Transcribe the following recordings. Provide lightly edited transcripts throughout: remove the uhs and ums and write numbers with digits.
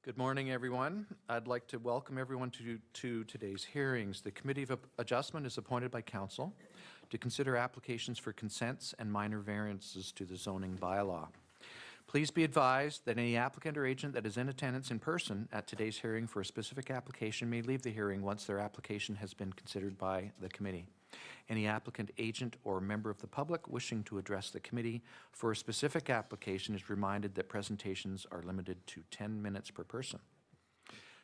Good morning, everyone. I'd like to welcome everyone to today's hearings. The Committee of Adjustment is appointed by Council to consider applications for consents and minor variances to the zoning bylaw. Please be advised that any applicant or agent that is in attendance in person at today's hearing for a specific application may leave the hearing once their application has been considered by the committee. Any applicant, agent, or member of the public wishing to address the committee for a specific application is reminded that presentations are limited to 10 minutes per person.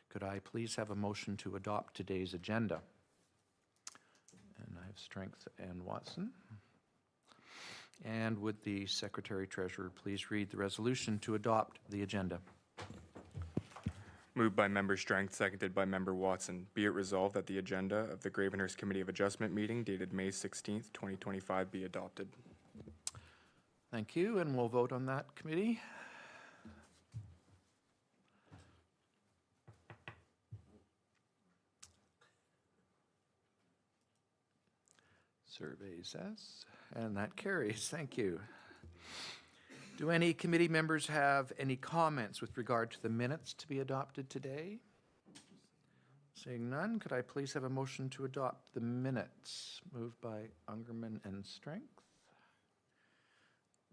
Could I please have a motion to adopt today's agenda? And I have Strength and Watson. And would the Secretary Treasurer please read the resolution to adopt the agenda? Moved by Member Strength, seconded by Member Watson. Be it resolved that the agenda of the Gravenhurst Committee of Adjustment meeting dated May 16th, 2025 be adopted. Thank you, and we'll vote on that committee. Survey says, and that carries. Thank you. Do any committee members have any comments with regard to the minutes to be adopted today? Seeing none, could I please have a motion to adopt the minutes? Moved by Ungerman and Strength.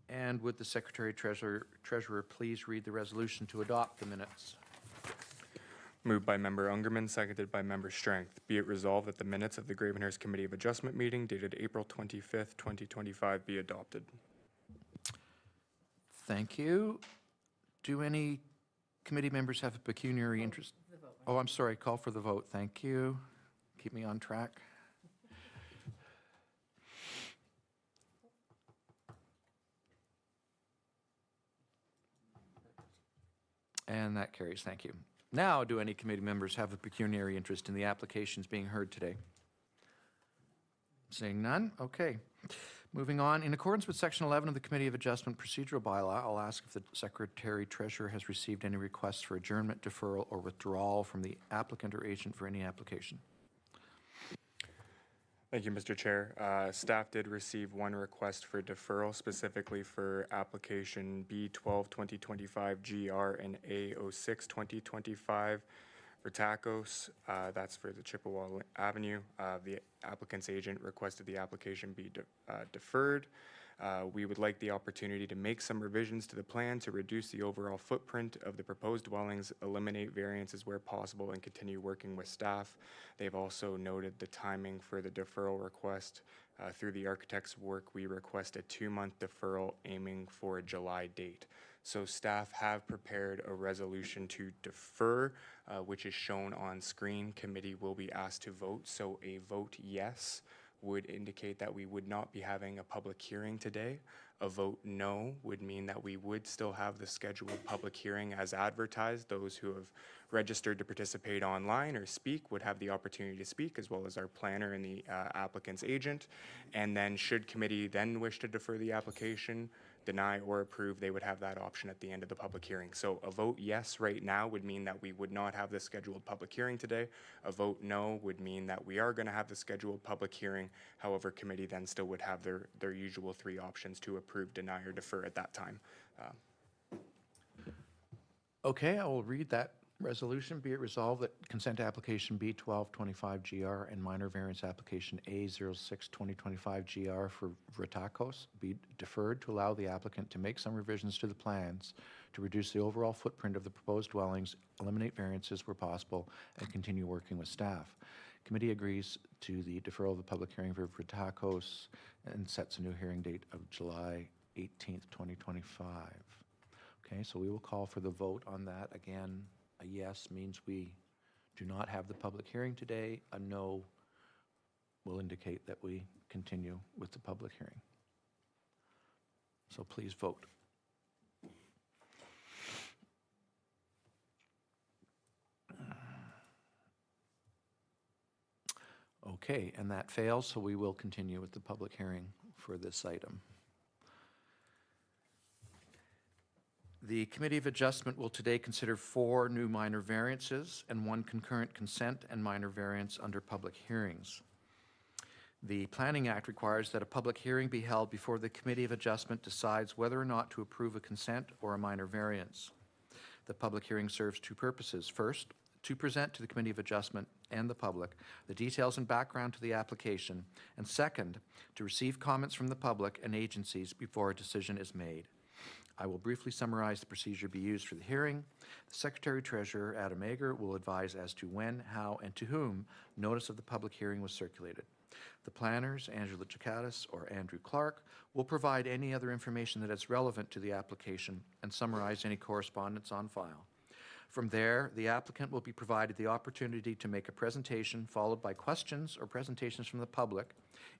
And would the Secretary Treasurer please read the resolution to adopt the minutes? Moved by Member Ungerman, seconded by Member Strength. Be it resolved that the minutes of the Gravenhurst Committee of Adjustment meeting dated April 25th, 2025 be adopted. Thank you. Do any committee members have a pecuniary interest? Oh, I'm sorry, call for the vote. Thank you. Keep me on track. And that carries. Thank you. Now, do any committee members have a pecuniary interest in the applications being heard today? Seeing none? Okay. Moving on, in accordance with Section 11 of the Committee of Adjustment Procedural Bylaw, I'll ask if the Secretary Treasurer has received any requests for adjournment, deferral, or withdrawal from the applicant or agent for any application. Thank you, Mr. Chair. Staff did receive one request for deferral specifically for application B12 2025 GR and A06 2025 for Tacos. That's for the Chippewa Avenue. The applicant's agent requested the application be deferred. We would like the opportunity to make some revisions to the plan to reduce the overall footprint of the proposed dwellings, eliminate variances where possible, and continue working with staff. They've also noted the timing for the deferral request. Through the architect's work, we request a 2-month deferral aiming for a July date. So staff have prepared a resolution to defer, which is shown on screen. Committee will be asked to vote. So a vote yes would indicate that we would not be having a public hearing today. A vote no would mean that we would still have the scheduled public hearing as advertised. Those who have registered to participate online or speak would have the opportunity to speak, as well as our planner and the applicant's agent. And then should committee then wish to defer the application, deny or approve, they would have that option at the end of the public hearing. So a vote yes right now would mean that we would not have the scheduled public hearing today. A vote no would mean that we are going to have the scheduled public hearing. However, committee then still would have their usual 3 options to approve, deny, or defer at that time. Okay, I will read that resolution. Be it resolved that consent application B1225 GR and minor variance application A06 2025 GR for Vritakos be deferred to allow the applicant to make some revisions to the plans to reduce the overall footprint of the proposed dwellings, eliminate variances where possible, and continue working with staff. Committee agrees to the deferral of the public hearing for Vritakos and sets a new hearing date of July 18th, 2025. Okay, so we will call for the vote on that. Again, a yes means we do not have the public hearing today. A no will indicate that we continue with the public hearing. So please vote. Okay, and that fails, so we will continue with the public hearing for this item. The Committee of Adjustment will today consider 4 new minor variances and 1 concurrent consent and minor variance under public hearings. The Planning Act requires that a public hearing be held before the Committee of Adjustment decides whether or not to approve a consent or a minor variance. The public hearing serves two purposes. First, to present to the Committee of Adjustment and the public the details and background to the application, and second, to receive comments from the public and agencies before a decision is made. I will briefly summarize the procedure be used for the hearing. The Secretary-Treasurer, Adam Ager, will advise as to when, how, and to whom notice of the public hearing was circulated. The planners, Angela Chikatis or Andrew Clark, will provide any other information that is relevant to the application and summarize any correspondence on file. From there, the applicant will be provided the opportunity to make a presentation followed by questions or presentations from the public,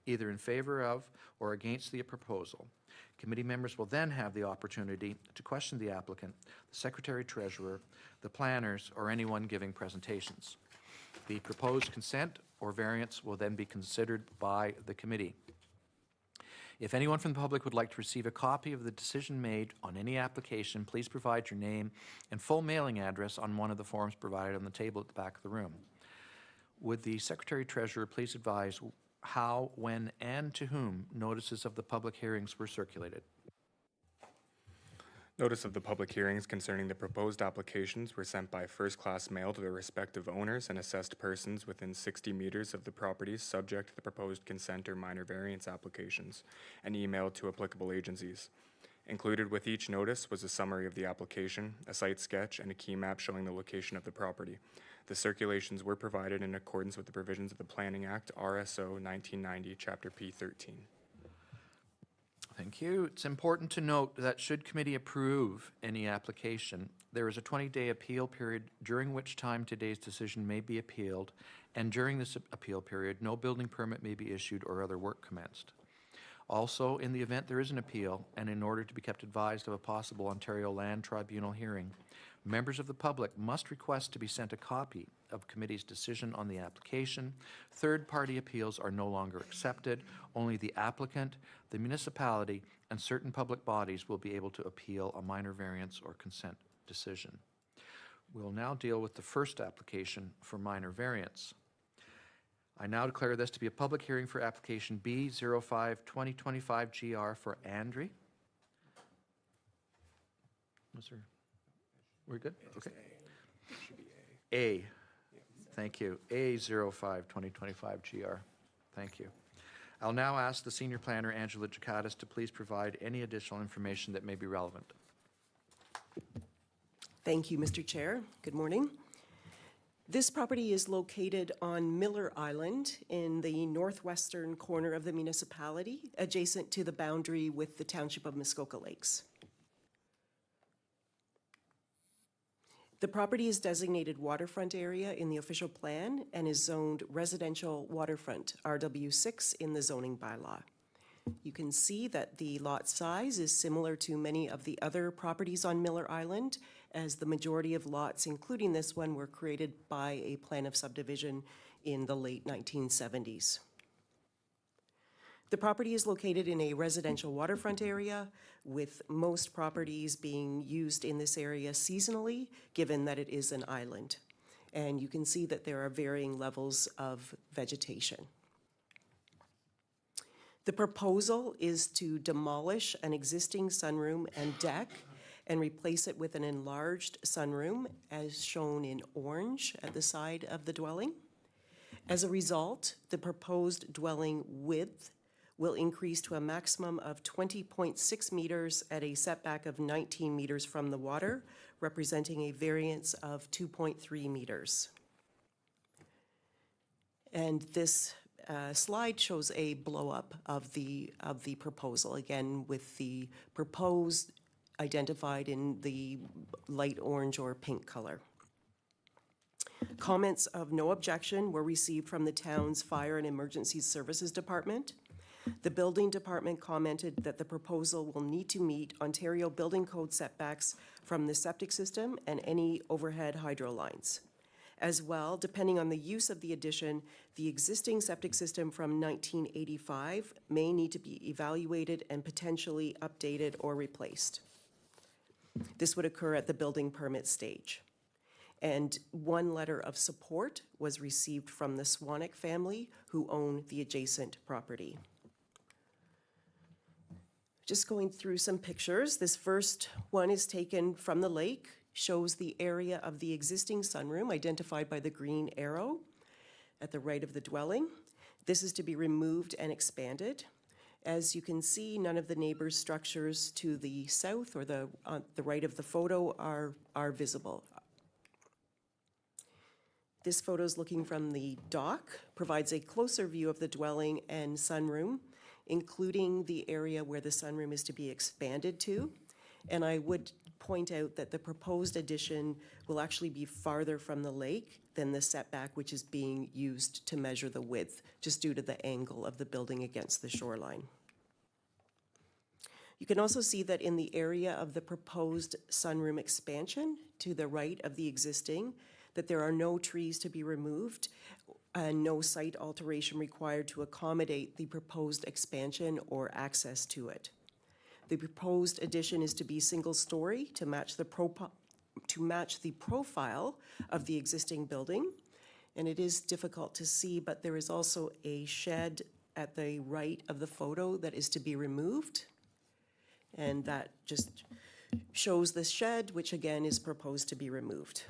either in favor of or against the proposal. Committee members will then have the opportunity to question the applicant, the Secretary-Treasurer, the planners, or anyone giving presentations. The proposed consent or variance will then be considered by the committee. If anyone from the public would like to receive a copy of the decision made on any application, please provide your name and full mailing address on one of the forms provided on the table at the back of the room. Would the Secretary-Treasurer please advise how, when, and to whom notices of the public hearings were circulated? Notice of the public hearings concerning the proposed applications were sent by first-class mail to their respective owners and assessed persons within 60 meters of the properties subject to the proposed consent or minor variance applications, and emailed to applicable agencies. Included with each notice was a summary of the application, a site sketch, and a key map showing the location of the property. The circulations were provided in accordance with the provisions of the Planning Act, RSO 1990, Chapter P13. Thank you. It's important to note that should committee approve any application, there is a 20-day appeal period during which time today's decision may be appealed, and during this appeal period, no building permit may be issued or other work commenced. Also, in the event there is an appeal, and in order to be kept advised of a possible Ontario Land Tribunal hearing, members of the public must request to be sent a copy of committee's decision on the application. Third-party appeals are no longer accepted. Only the applicant, the municipality, and certain public bodies will be able to appeal a minor variance or consent decision. We'll now deal with the first application for minor variance. I now declare this to be a public hearing for application B05-2025 GR for Andre. We're good? Okay. A. Thank you. A05-2025 GR. Thank you. I'll now ask the Senior Planner, Angela Chikatis, to please provide any additional information that may be relevant. Thank you, Mr. Chair. Good morning. This property is located on Miller Island in the northwestern corner of the municipality, adjacent to the boundary with the Township of Muskoka Lakes. The property is designated waterfront area in the official plan and is zoned residential waterfront, RW6, in the zoning bylaw. You can see that the lot size is similar to many of the other properties on Miller Island, as the majority of lots, including this one, were created by a plan of subdivision in the late 1970s. The property is located in a residential waterfront area, with most properties being used in this area seasonally, given that it is an island. And you can see that there are varying levels of vegetation. The proposal is to demolish an existing sunroom and deck and replace it with an enlarged sunroom, as shown in orange at the side of the dwelling. As a result, the proposed dwelling width will increase to a maximum of 20.6 meters at a setback of 19 meters from the water, representing a variance of 2.3 meters. And this slide shows a blow-up of the proposal, again with the proposed identified in the light orange or pink color. Comments of no objection were received from the town's Fire and Emergency Services Department. The building department commented that the proposal will need to meet Ontario Building Code setbacks from the septic system and any overhead hydro lines. As well, depending on the use of the addition, the existing septic system from 1985 may need to be evaluated and potentially updated or replaced. This would occur at the building permit stage. And one letter of support was received from the Swanek family, who own the adjacent property. Just going through some pictures. This first one is taken from the lake, shows the area of the existing sunroom identified by the green arrow at the right of the dwelling. This is to be removed and expanded. As you can see, none of the neighbors' structures to the south or on the right of the photo are visible. This photo is looking from the dock, provides a closer view of the dwelling and sunroom, including the area where the sunroom is to be expanded to. And I would point out that the proposed addition will actually be farther from the lake than the setback which is being used to measure the width, just due to the angle of the building against the shoreline. You can also see that in the area of the proposed sunroom expansion to the right of the existing, that there are no trees to be removed and no site alteration required to accommodate the proposed expansion or access to it. The proposed addition is to be single-story to match the profile of the existing building. And it is difficult to see, but there is also a shed at the right of the photo that is to be removed. And that just shows the shed, which again is proposed to be removed.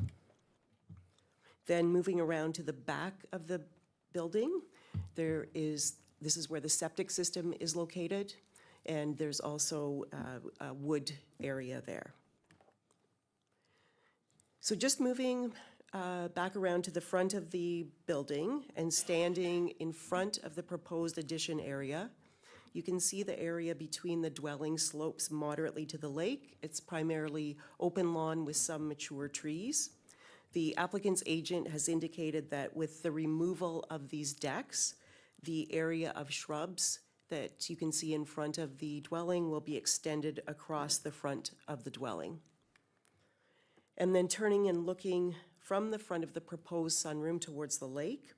Then moving around to the back of the building, this is where the septic system is located, and there's also a wood area there. So just moving back around to the front of the building and standing in front of the proposed addition area, you can see the area between the dwelling slopes moderately to the lake. It's primarily open lawn with some mature trees. The applicant's agent has indicated that with the removal of these decks, the area of shrubs that you can see in front of the dwelling will be extended across the front of the dwelling. And then turning and looking from the front of the proposed sunroom towards the lake,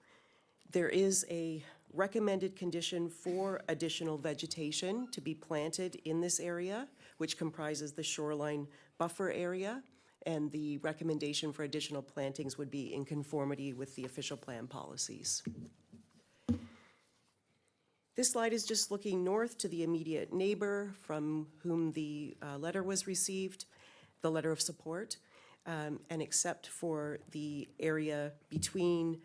there is a recommended condition for additional vegetation to be planted in this area, which comprises the shoreline buffer area, and the recommendation for additional plantings would be in conformity with the official plan policies. This slide is just looking north to the immediate neighbor from whom the letter was received, the letter of support, and except for the area between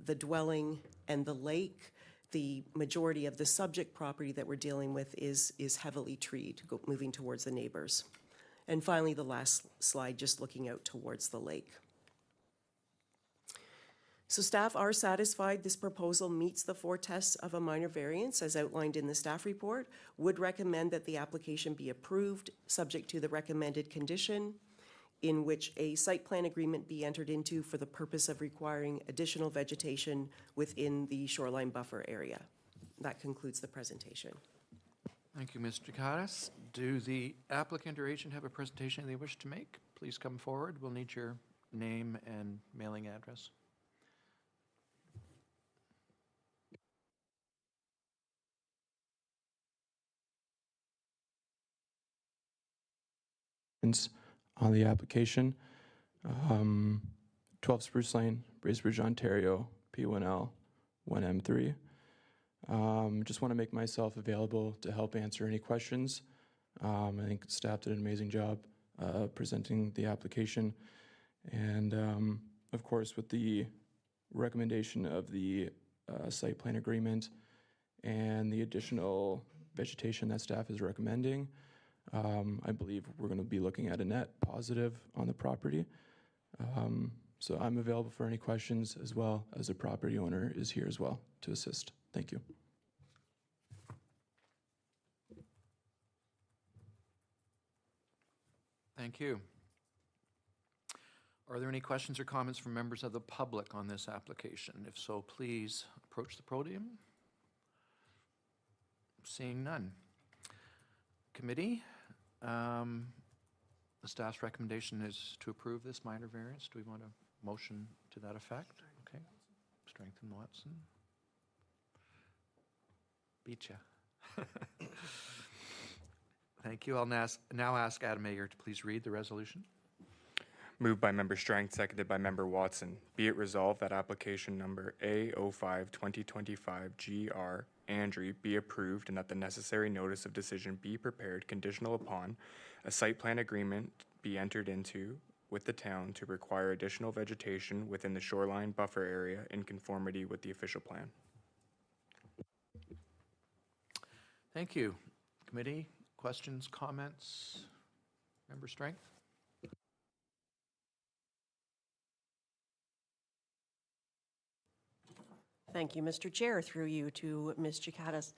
the dwelling and the lake, the majority of the subject property that we're dealing with is heavily treed, moving towards the neighbors. And finally, the last slide, just looking out towards the lake. So staff are satisfied this proposal meets the 4 tests of a minor variance as outlined in the staff report, would recommend that the application be approved, subject to the recommended condition, in which a site plan agreement be entered into for the purpose of requiring additional vegetation within the shoreline buffer area. That concludes the presentation. Thank you, Mr. Cadas. Do the applicant or agent have a presentation they wish to make? Please come forward. We'll need your name and mailing address. On the application, 12 Spruce Lane, Bracebridge, Ontario, P1L 1M3. Just want to make myself available to help answer any questions. I think staff did an amazing job presenting the application. And of course, with the recommendation of the site plan agreement and the additional vegetation that staff is recommending, I believe we're going to be looking at a net positive on the property. So I'm available for any questions, as well as the property owner is here as well to assist. Thank you. Thank you. Are there any questions or comments from members of the public on this application? If so, please approach the podium. Seeing none. Committee, the staff's recommendation is to approve this minor variance. Do we want a motion to that effect? Okay. Strengthen Watson. Beat ya. Thank you. I'll now ask Adam Ayer to please read the resolution. Moved by Member Strang, seconded by Member Watson. Be it resolved that application number A05-2025-GR Andrew be approved and that the necessary notice of decision be prepared conditional upon a site plan agreement be entered into with the town to require additional vegetation within the shoreline buffer area in conformity with the official plan. Thank you. Committee, questions, comments? Member Strength? Thank you, Mr. Chair, through you to Ms. Chikatis.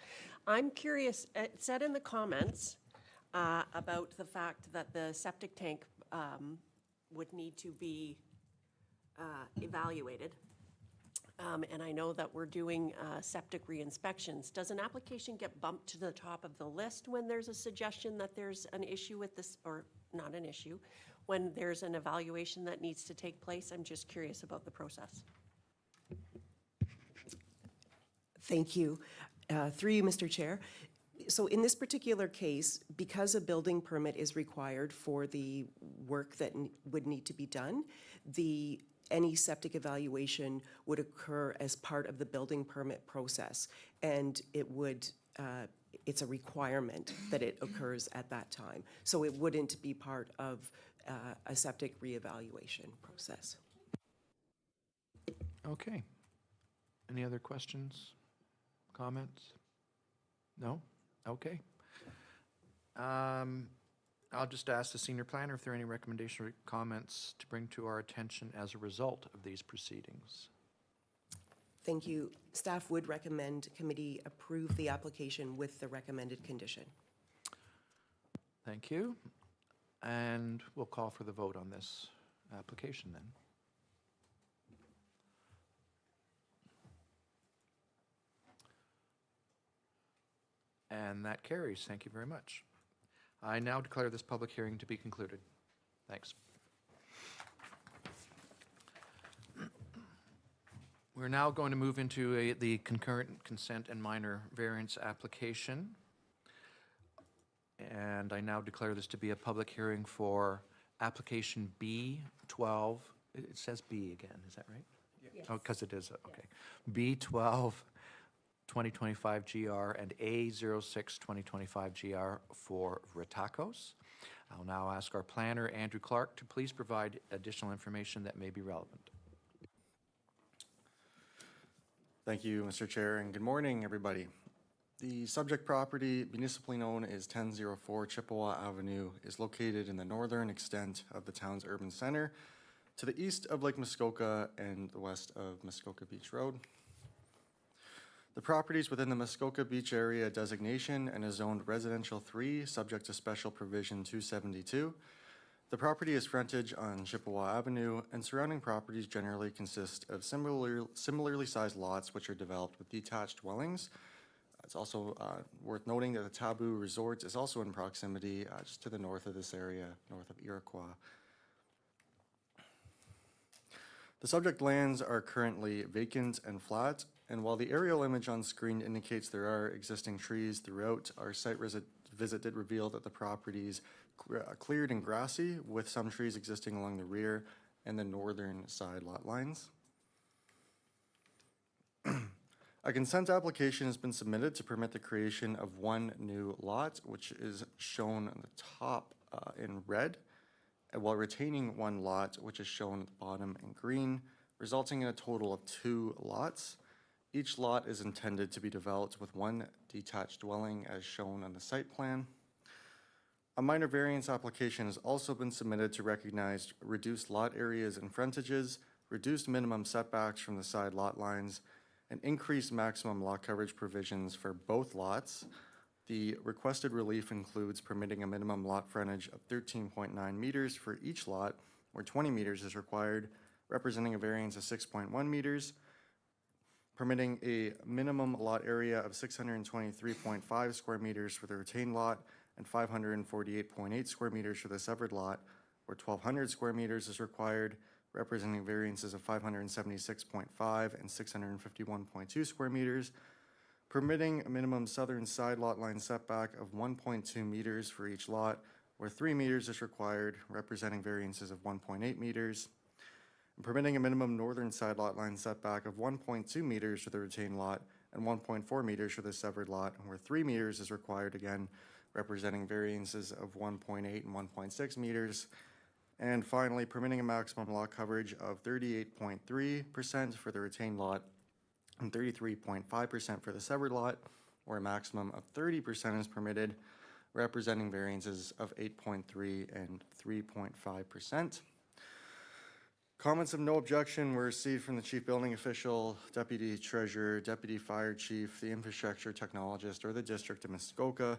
I'm curious, it said in the comments about the fact that the septic tank would need to be evaluated. And I know that we're doing septic re-inspections. Does an application get bumped to the top of the list when there's a suggestion that there's an issue with this, or not an issue, when there's an evaluation that needs to take place? I'm just curious about the process. Thank you. Through you, Mr. Chair. So in this particular case, because a building permit is required for the work that would need to be done, any septic evaluation would occur as part of the building permit process. And it would, it's a requirement that it occurs at that time. So it wouldn't be part of a septic reevaluation process. Okay. Any other questions, comments? No? Okay. I'll just ask the senior planner if there are any recommendation or comments to bring to our attention as a result of these proceedings. Thank you. Staff would recommend committee approve the application with the recommended condition. Thank you. And we'll call for the vote on this application then. And that carries. Thank you very much. I now declare this public hearing to be concluded. Thanks. We're now going to move into the concurrent consent and minor variance application. And I now declare this to be a public hearing for application B12. It says B again, is that right? Yes. Oh, because it is, okay. B12 2025 GR and A06 2025 GR for Ritacos. I'll now ask our planner, Andrew Clark, to please provide additional information that may be relevant. Thank you, Mr. Chair, and good morning, everybody. The subject property, municipally known as 1004 Chippewa Avenue, is located in the northern extent of the town's urban center, to the east of Lake Muskoka and the west of Muskoka Beach Road. The property is within the Muskoka Beach area designation and is zoned residential 3, subject to special provision 272. The property is frontage on Chippewa Avenue, and surrounding properties generally consist of similarly sized lots which are developed with detached dwellings. It's also worth noting that the Taboo Resorts is also in proximity just to the north of this area, north of Iroquois. The subject lands are currently vacant and flat, and while the aerial image on screen indicates there are existing trees throughout, our site visit did reveal that the property's cleared and grassy, with some trees existing along the rear and the northern side lot lines. A consent application has been submitted to permit the creation of one new lot, which is shown on the top in red, while retaining one lot, which is shown at the bottom in green, resulting in a total of 2 lots. Each lot is intended to be developed with one detached dwelling as shown on the site plan. A minor variance application has also been submitted to recognize reduced lot areas and frontages, reduced minimum setbacks from the side lot lines, and increased maximum lot coverage provisions for both lots. The requested relief includes permitting a minimum lot frontage of 13.9 meters for each lot, where 20 meters is required, representing a variance of 6.1 meters, permitting a minimum lot area of 623.5 square meters for the retained lot and 548.8 square meters for the severed lot, where 1,200 square meters is required, representing variances of 576.5 and 651.2 square meters, permitting a minimum southern side lot line setback of 1.2 meters for each lot, where 3 meters is required, representing variances of 1.8 meters, and permitting a minimum northern side lot line setback of 1.2 meters for the retained lot and 1.4 meters for the severed lot, where 3 meters is required, again, representing variances of 1.8 and 1.6 meters, And finally, permitting a maximum lot coverage of 38.3% for the retained lot and 33.5% for the severed lot, where a maximum of 30% is permitted, representing variances of 8.3 and 3.5%. Comments of no objection were received from the chief building official, deputy treasurer, deputy fire chief, the infrastructure technologist, or the district of Muskoka.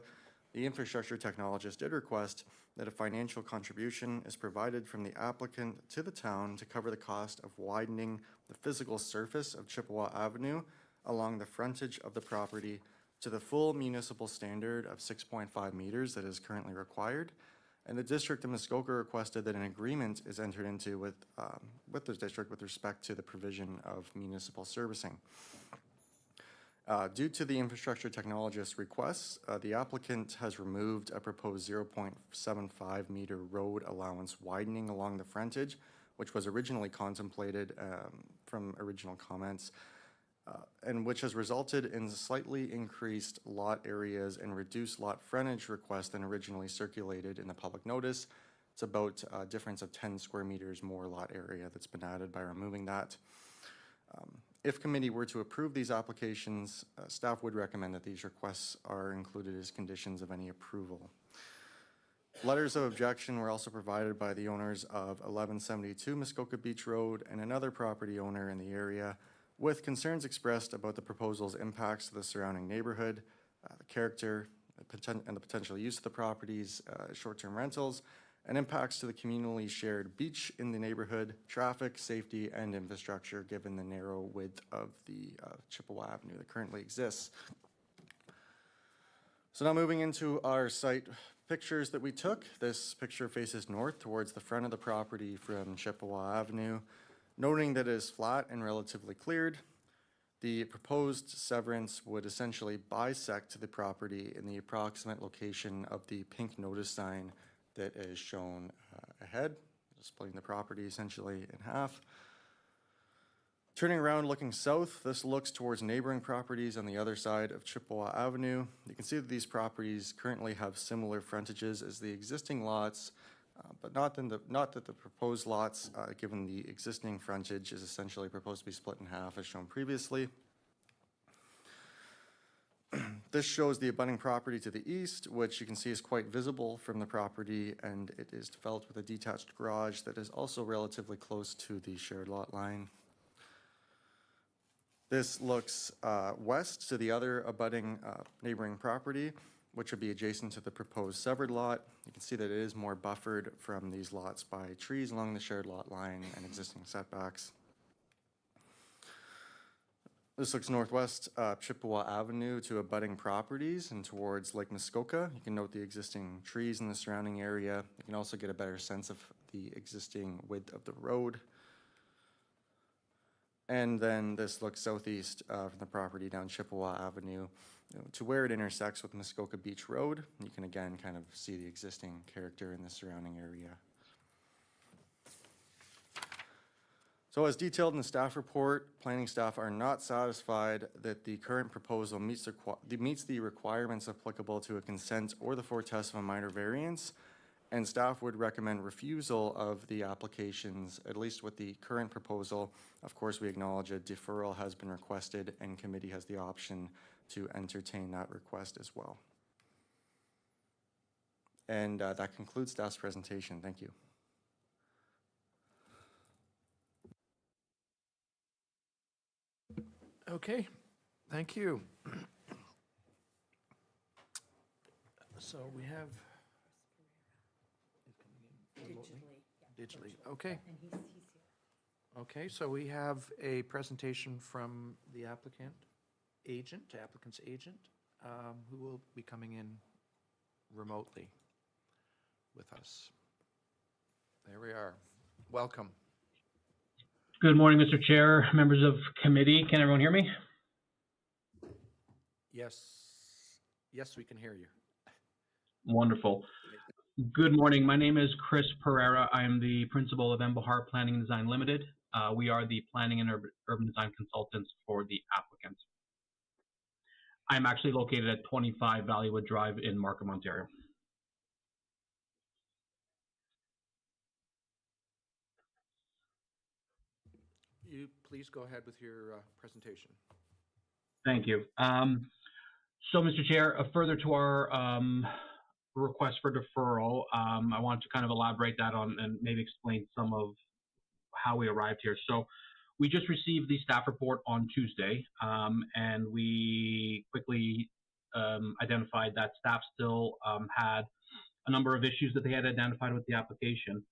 The infrastructure technologist did request that a financial contribution is provided from the applicant to the town to cover the cost of widening the physical surface of Chippewa Avenue along the frontage of the property to the full municipal standard of 6.5 meters that is currently required. And the district of Muskoka requested that an agreement is entered into with the district with respect to the provision of municipal servicing. Due to the infrastructure technologist's requests, the applicant has removed a proposed 0.75 meter road allowance widening along the frontage, which was originally contemplated from original comments, and which has resulted in slightly increased lot areas and reduced lot frontage requests than originally circulated in the public notice. It's about a difference of 10 square meters more lot area that's been added by removing that. If committee were to approve these applications, staff would recommend that these requests are included as conditions of any approval. Letters of objection were also provided by the owners of 1172 Muskoka Beach Road and another property owner in the area, with concerns expressed about the proposal's impacts to the surrounding neighborhood, the character and the potential use of the properties, short-term rentals, and impacts to the communally shared beach in the neighborhood, traffic, safety, and infrastructure, given the narrow width of the Chippewa Avenue that currently exists. So now moving into our site pictures that we took. This picture faces north towards the front of the property from Chippewa Avenue. Noting that it is flat and relatively cleared, the proposed severance would essentially bisect the property in the approximate location of the pink notice sign that is shown ahead, splitting the property essentially in half. Turning around looking south, this looks towards neighboring properties on the other side of Chippewa Avenue. You can see that these properties currently have similar frontages as the existing lots, but not that the proposed lots, given the existing frontage, is essentially proposed to be split in half as shown previously. This shows the abutting property to the east, which you can see is quite visible from the property, and it is developed with a detached garage that is also relatively close to the shared lot line. This looks west to the other abutting neighboring property, which would be adjacent to the proposed severed lot. You can see that it is more buffered from these lots by trees along the shared lot line and existing setbacks. This looks northwest Chippewa Avenue to abutting properties and towards Lake Muskoka. You can note the existing trees in the surrounding area. You can also get a better sense of the existing width of the road. And then this looks southeast from the property down Chippewa Avenue to where it intersects with Muskoka Beach Road. You can again kind of see the existing character in the surrounding area. So as detailed in the staff report, planning staff are not satisfied that the current proposal meets the requirements applicable to a consent or the foretest of a minor variance, and staff would recommend refusal of the applications, at least with the current proposal. Of course, we acknowledge a deferral has been requested and committee has the option to entertain that request as well. And that concludes staff's presentation. Thank you. Okay, thank you. So we have. Digitally, okay. Okay, so we have a presentation from the applicant's agent, who will be coming in remotely with us. There we are. Welcome. Good morning, Mr. Chair, members of committee. Can everyone hear me? Yes, we can hear you. Wonderful. Good morning. My name is Chris Pereira. I am the principal of Embahar Planning and Design Limited. We are the planning and urban design consultants for the applicant. I'm actually located at 25 Valleywood Drive in Markham, Ontario. please go ahead with your presentation. Thank you. So, Mr. Chair, further to our request for deferral, I want to kind of elaborate that on and maybe explain some of how we arrived here. So we just received the staff report on Tuesday, and we quickly identified that staff still had a number of issues that they had identified with the application.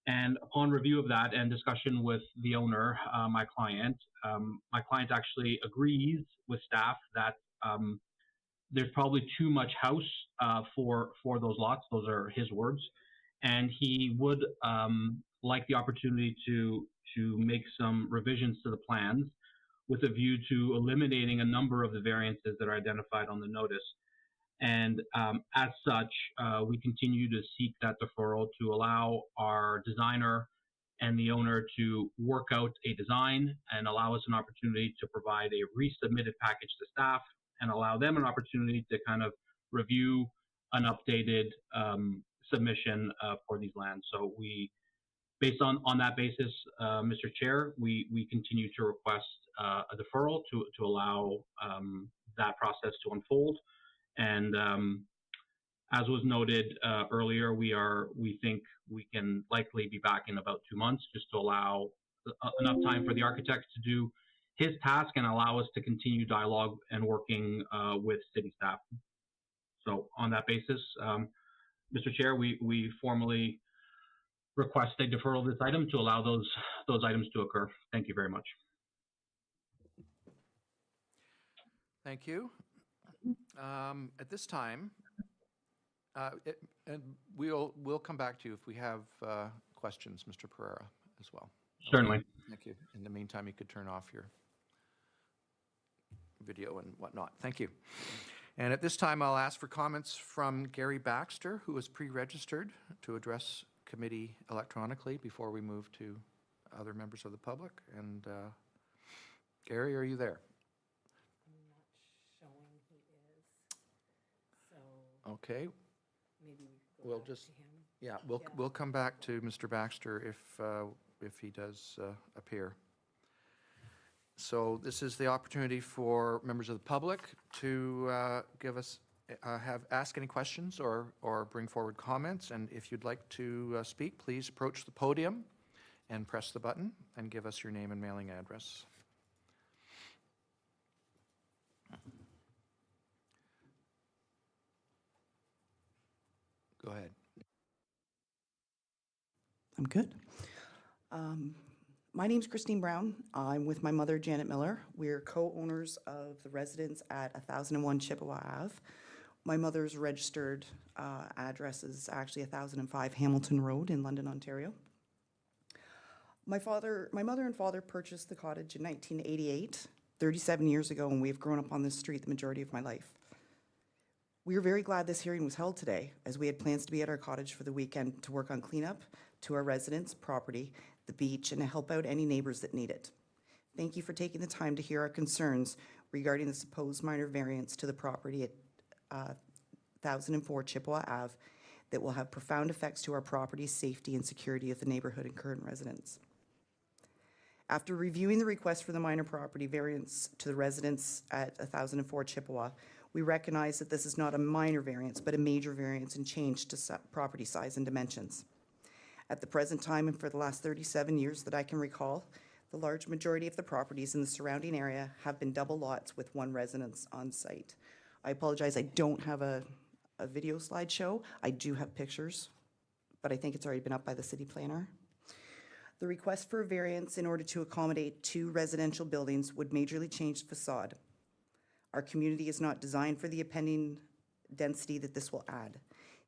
And upon review of that and discussion with the owner, my client actually agrees with staff that there's probably too much house for those lots. Those are his words. And he would like the opportunity to make some revisions to the plans with a view to eliminating a number of the variances that are identified on the notice. And as such, we continue to seek that deferral to allow our designer and the owner to work out a design and allow us an opportunity to provide a resubmitted package to staff and allow them an opportunity to kind of review an updated submission for these lands. So we, based on that basis, Mr. Chair, we continue to request a deferral to allow that process to unfold. And as was noted earlier, we think we can likely be back in about 2 months, just to allow enough time for the architect to do his task and allow us to continue dialogue and working with city staff. So on that basis, Mr. Chair, we formally request a deferral of this item to allow those items to occur. Thank you very much. Thank you. At this time, and we'll come back to you if we have questions, Mr. Pereira, as well. Certainly. Thank you. In the meantime, you could turn off your video and whatnot. Thank you. And at this time, I'll ask for comments from Gary Baxter, who is pre-registered to address committee electronically before we move to other members of the public. And Gary, are you there? Showing he is, so Okay. maybe we could go We'll back just- to him. Yeah, we'll come back to Mr. Baxter if he does appear. So this is the opportunity for members of the public to give us, ask any questions or bring forward comments. And if you'd like to speak, please approach the podium and press the button and give us your name and mailing address. Go ahead. I'm good. My name's Christine Brown. I'm with my mother, Janet Miller. We're co-owners of the residence at 1001 Chippewa Ave. My mother's registered address is actually 1005 Hamilton Road in London, Ontario. My mother and father purchased the cottage in 1988, 37 years ago, and we've grown up on this street the majority of my life. We are very glad this hearing was held today, as we had plans to be at our cottage for the weekend to work on cleanup to our residents' property, the beach, and to help out any neighbors that need it. Thank you for taking the time to hear our concerns regarding the supposed minor variance to the property at 1004 Chippewa Ave that will have profound effects to our property's safety and security of the neighborhood and current residents. After reviewing the request for the minor property variance to the residents at 1004 Chippewa, we recognize that this is not a minor variance, but a major variance and change to property size and dimensions. At the present time and for the last 37 years that I can recall, the large majority of the properties in the surrounding area have been double lots with one residence on site. I apologize, I don't have a video slideshow. I do have pictures, but I think it's already been up by the city planner. The request for a variance in order to accommodate 2 residential buildings would majorly change the facade. Our community is not designed for the impending density that this will add.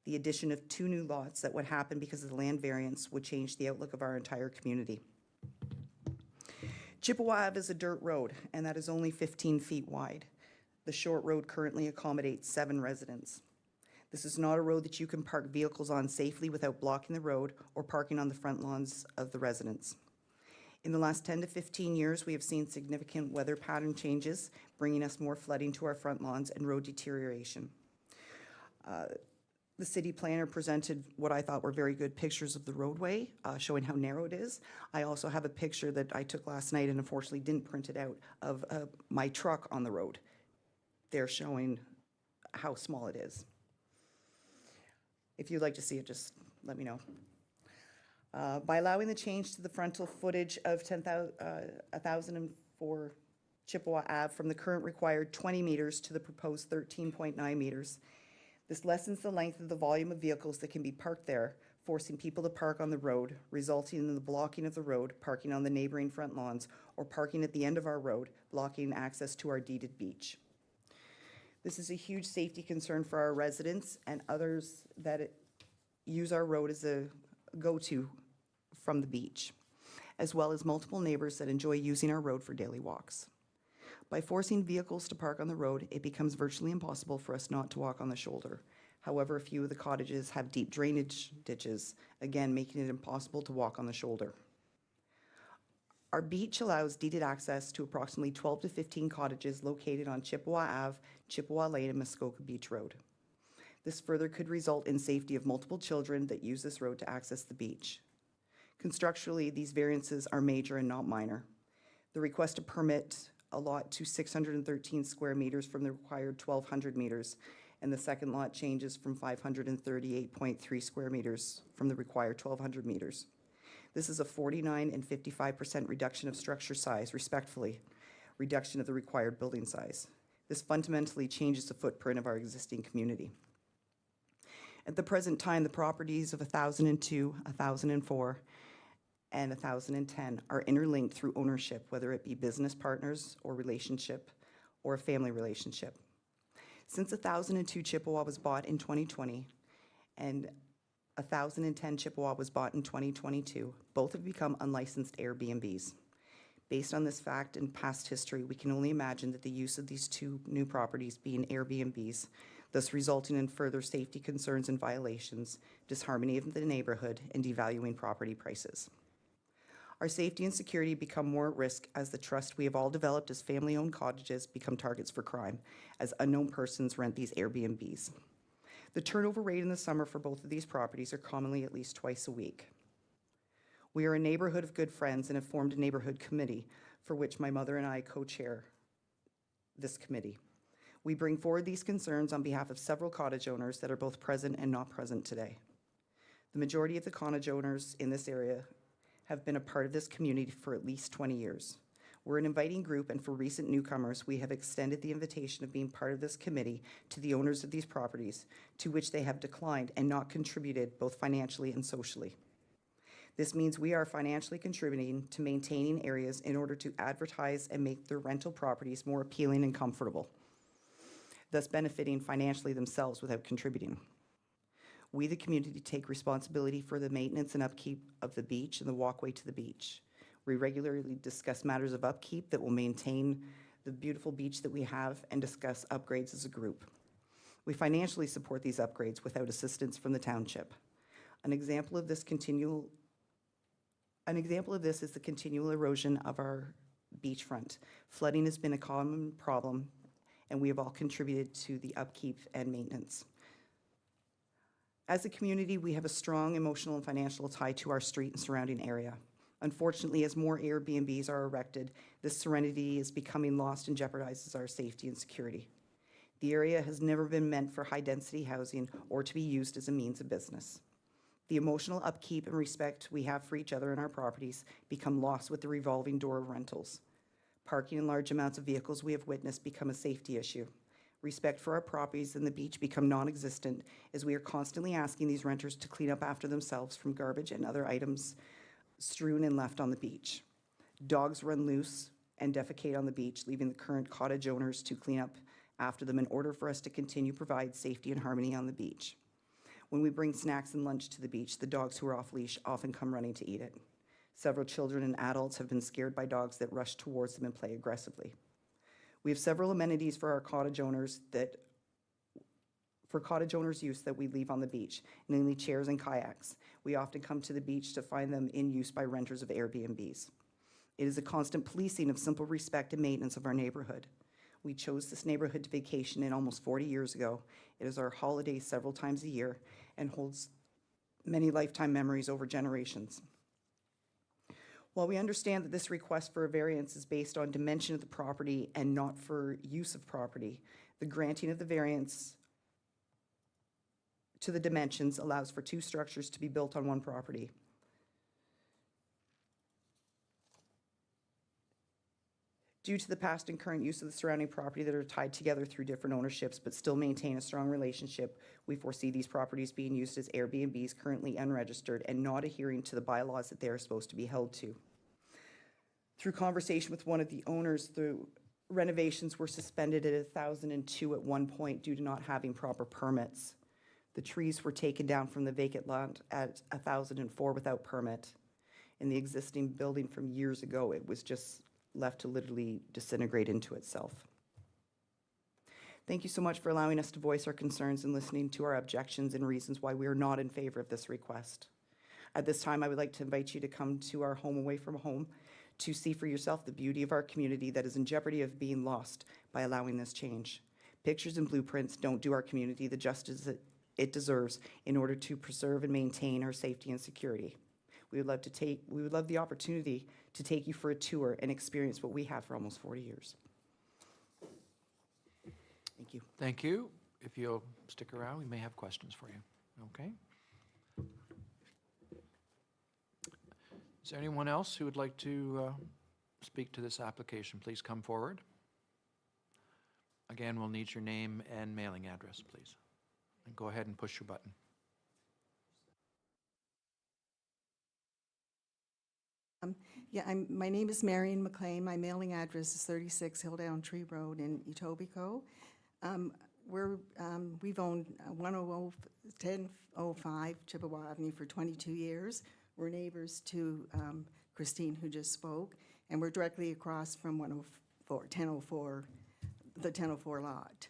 The addition of 2 new lots that would happen because of the land variance would change the outlook of our entire community. Chippewa Ave is a dirt road, and that is only 15 feet wide. The short road currently accommodates 7 residents. This is not a road that you can park vehicles on safely without blocking the road or parking on the front lawns of the residents. In the last 10 to 15 years, we have seen significant weather pattern changes, bringing us more flooding to our front lawns and road deterioration. The city planner presented what I thought were very good pictures of the roadway, showing how narrow it is. I also have a picture that I took last night and unfortunately didn't print it out of my truck on the road. They're showing how small it is. If you'd like to see it, just let me know. By allowing the change to the frontal footage of 1004 Chippewa Ave from the current required 20 meters to the proposed 13.9 meters, this lessens the length of the volume of vehicles that can be parked there, forcing people to park on the road, resulting in the blocking of the road, parking on the neighboring front lawns, or parking at the end of our road, blocking access to our deeded beach. This is a huge safety concern for our residents and others that use our road as a go-to from the beach, as well as multiple neighbors that enjoy using our road for daily walks. By forcing vehicles to park on the road, it becomes virtually impossible for us not to walk on the shoulder. However, a few of the cottages have deep drainage ditches, again making it impossible to walk on the shoulder. Our beach allows deeded access to approximately 12 to 15 cottages located on Chippewa Ave, Chippewa Lane, and Muskoka Beach Road. This further could result in safety of multiple children that use this road to access the beach. Constructually, these variances are major and not minor. The request to permit a lot to 613 square meters from the required 1,200 meters, and the second lot changes from 538.3 square meters from the required 1,200 meters. This is a 49% and 55% reduction of structure size, respectively, reduction of the required building size. This fundamentally changes the footprint of our existing community. At the present time, the properties of 1002, 1004, and 1010 are interlinked through ownership, whether it be business partners or relationship or a family relationship. Since 1002 Chippewa was bought in 2020 and 1010 Chippewa was bought in 2022, both have become unlicensed Airbnbs. Based on this fact and past history, we can only imagine that the use of these two new properties being Airbnbs, thus resulting in further safety concerns and violations, disharmony of the neighborhood, and devaluing property prices. Our safety and security become more at risk as the trust we have all developed as family-owned cottages become targets for crime, as unknown persons rent these Airbnbs. The turnover rate in the summer for both of these properties are commonly at least twice a week. We are a neighborhood of good friends and have formed a neighborhood committee for which my mother and I co-chair this committee. We bring forward these concerns on behalf of several cottage owners that are both present and not present today. The majority of the cottage owners in this area have been a part of this community for at least 20 years. We're an inviting group, and for recent newcomers, we have extended the invitation of being part of this committee to the owners of these properties, to which they have declined and not contributed both financially and socially. This means we are financially contributing to maintaining areas in order to advertise and make their rental properties more appealing and comfortable, thus benefiting financially themselves without contributing. We, the community, take responsibility for the maintenance and upkeep of the beach and the walkway to the beach. We regularly discuss matters of upkeep that will maintain the beautiful beach that we have and discuss upgrades as a group. We financially support these upgrades without assistance from the township. An example of this is the continual erosion of our beachfront. Flooding has been a common problem, and we have all contributed to the upkeep and maintenance. As a community, we have a strong emotional and financial tie to our street and surrounding area. Unfortunately, as more Airbnbs are erected, this serenity is becoming lost and jeopardizes our safety and security. The area has never been meant for high-density housing or to be used as a means of business. The emotional upkeep and respect we have for each other and our properties become lost with the revolving door of rentals. Parking in large amounts of vehicles we have witnessed become a safety issue. Respect for our properties and the beach become non-existent as we are constantly asking these renters to clean up after themselves from garbage and other items strewn and left on the beach. Dogs run loose and defecate on the beach, leaving the current cottage owners to clean up after them in order for us to continue to provide safety and harmony on the beach. When we bring snacks and lunch to the beach, the dogs who are off leash often come running to eat it. Several children and adults have been scared by dogs that rush towards them and play aggressively. We have several amenities for our cottage owners use that we leave on the beach, namely chairs and kayaks. We often come to the beach to find them in use by renters of Airbnbs. It is a constant policing of simple respect and maintenance of our neighborhood. We chose this neighborhood to vacation in almost 40 years ago. It is our holiday several times a year and holds many lifetime memories over generations. While we understand that this request for a variance is based on dimension of the property and not for use of property, the granting of the variance to the dimensions allows for 2 structures to be built on one property. Due to the past and current use of the surrounding property that are tied together through different ownerships but still maintain a strong relationship, we foresee these properties being used as Airbnbs currently unregistered and not adhering to the bylaws that they are supposed to be held to. Through conversation with one of the owners, the renovations were suspended at 1,002 at one point due to not having proper permits. The trees were taken down from the vacant lot at 1,004 without permit. In the existing building from years ago, it was just left to literally disintegrate into itself. Thank you so much for allowing us to voice our concerns and listening to our objections and reasons why we are not in favor of this request. At this time, I would like to invite you to come to our home away from home to see for yourself the beauty of our community that is in jeopardy of being lost by allowing this change. Pictures and blueprints don't do our community the justice that it deserves in order to preserve and maintain our safety and security. We would love the opportunity to take you for a tour and experience what we have for almost 40 years. Thank you. Thank you. If you'll stick around, we may have questions for you. Okay? Is there anyone else who would like to speak to this application? Please come forward. Again, we'll need your name and mailing address, please. And go ahead and push your button. My name is Marion McLean. My mailing address is 36 Hilldown Tree Road in Etobicoke. We've owned 1005 Chippewa Avenue for 22 years. We're neighbors to Christine, who just spoke, and we're directly across from 1004, the 1004 lot.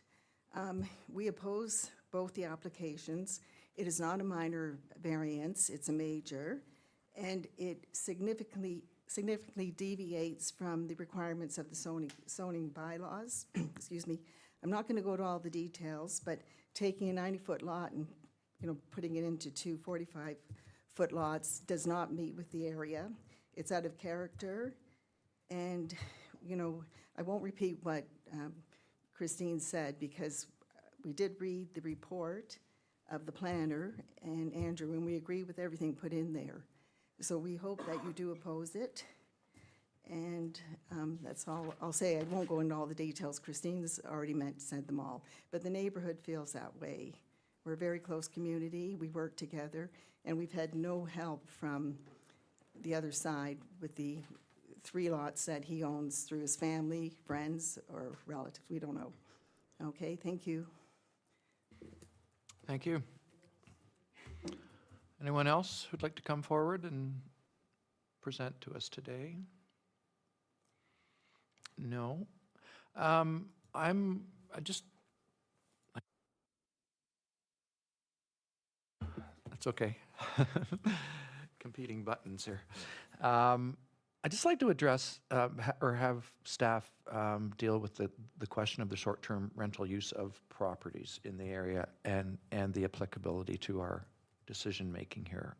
We oppose both the applications. It is not a minor variance, it's a major, and it significantly deviates from the requirements of the zoning bylaws. Excuse me. I'm not going to go to all the details, but taking a 90-foot lot and putting it into 2 45-foot lots does not meet with the area. It's out of character, and I won't repeat what Christine said because we did read the report of the planner and Andrew, and we agree with everything put in there. So we hope that you do oppose it. And that's all I'll say. I won't go into all the details. Christine's already said them all. But the neighborhood feels that way. We're a very close community. We work together. And we've had no help from the other side with the 3 lots that he owns through his family, friends, or relatives. We don't know. Okay, thank you. Thank you. Anyone else who'd like to come forward and present to us today? No. That's okay. Competing buttons here. I'd just like to address or have staff deal with the question of the short-term rental use of properties in the area and the applicability to our decision-making here.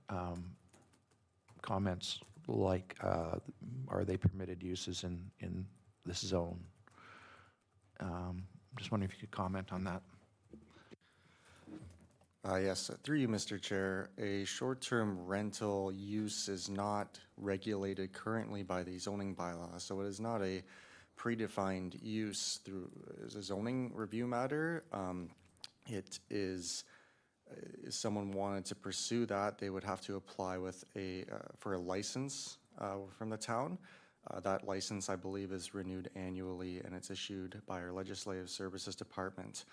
Comments like, are they permitted uses in this zone? Just wondering if you could comment on that. Yes, through you, Mr. Chair. A short-term rental use is not regulated currently by the zoning bylaw, so it is not a predefined use through as a zoning review matter. It is, if someone wanted to pursue that, they would have to apply with for a license from the town. That license, I believe, is renewed annually, and it's issued by our Legislative Services Department.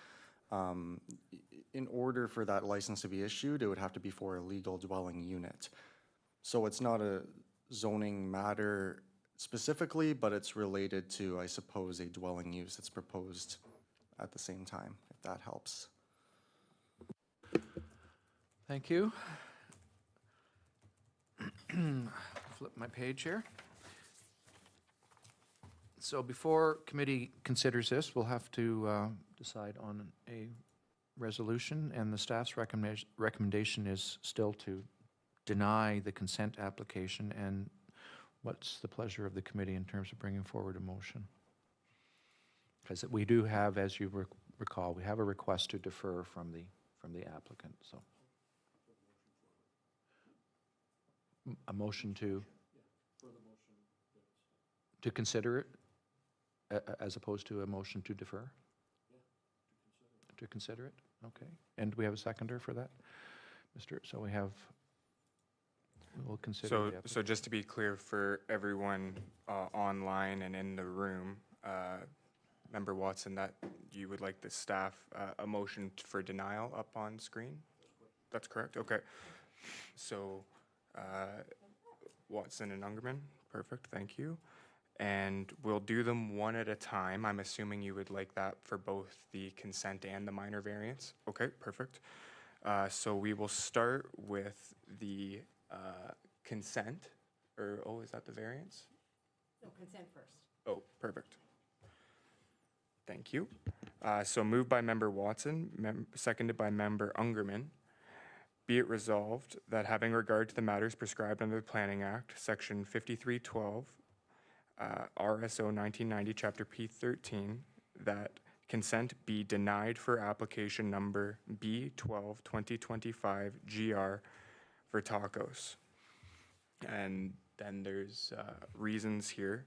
In order for that license to be issued, it would have to be for a legal dwelling unit. So it's not a zoning matter specifically, but it's related to, I suppose, a dwelling use that's proposed at the same time, if that helps. Thank you. Flip my page here. So before committee considers this, we'll have to decide on a resolution, and the staff's recommendation is still to deny the consent application. And what's the pleasure of the committee in terms of bringing forward a motion? Because we do have, as you recall, we have a request to defer from the applicant, so. A motion to consider it, as opposed to a motion to defer? To consider it, okay. And do we have a seconder for that? So we'll consider the application. So just to be clear for everyone online and in the room, Member Watson, that you would like the staff, a motion for denial up on screen? That's correct, okay. So Watson and Ungerman, perfect, thank you. And we'll do them one at a time. I'm assuming you would like that for both the consent and the minor variance. Okay, perfect. So we will start with the consent, is that the variance? No, consent first. Oh, perfect. Thank you. So moved by Member Watson, seconded by Member Ungerman. Be it resolved that having regard to the matters prescribed under the Planning Act, Section 5312, RSO 1990, Chapter P13, that consent be denied for application number B12 2025 GR for tacos. And then there's reasons here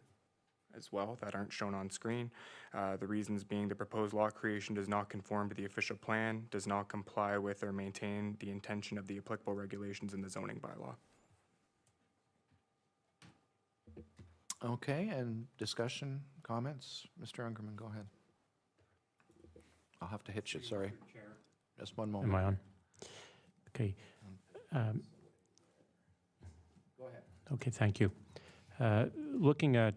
as well that aren't shown on screen. The reasons being the proposed lot creation does not conform to the official plan, does not comply with or maintain the intention of the applicable regulations in the zoning bylaw. Okay, and discussion, comments? Mr. Ungerman, go ahead. I'll have to hit you, sorry. Just one moment. Am I on? Okay. Go ahead. Okay, thank you. Looking at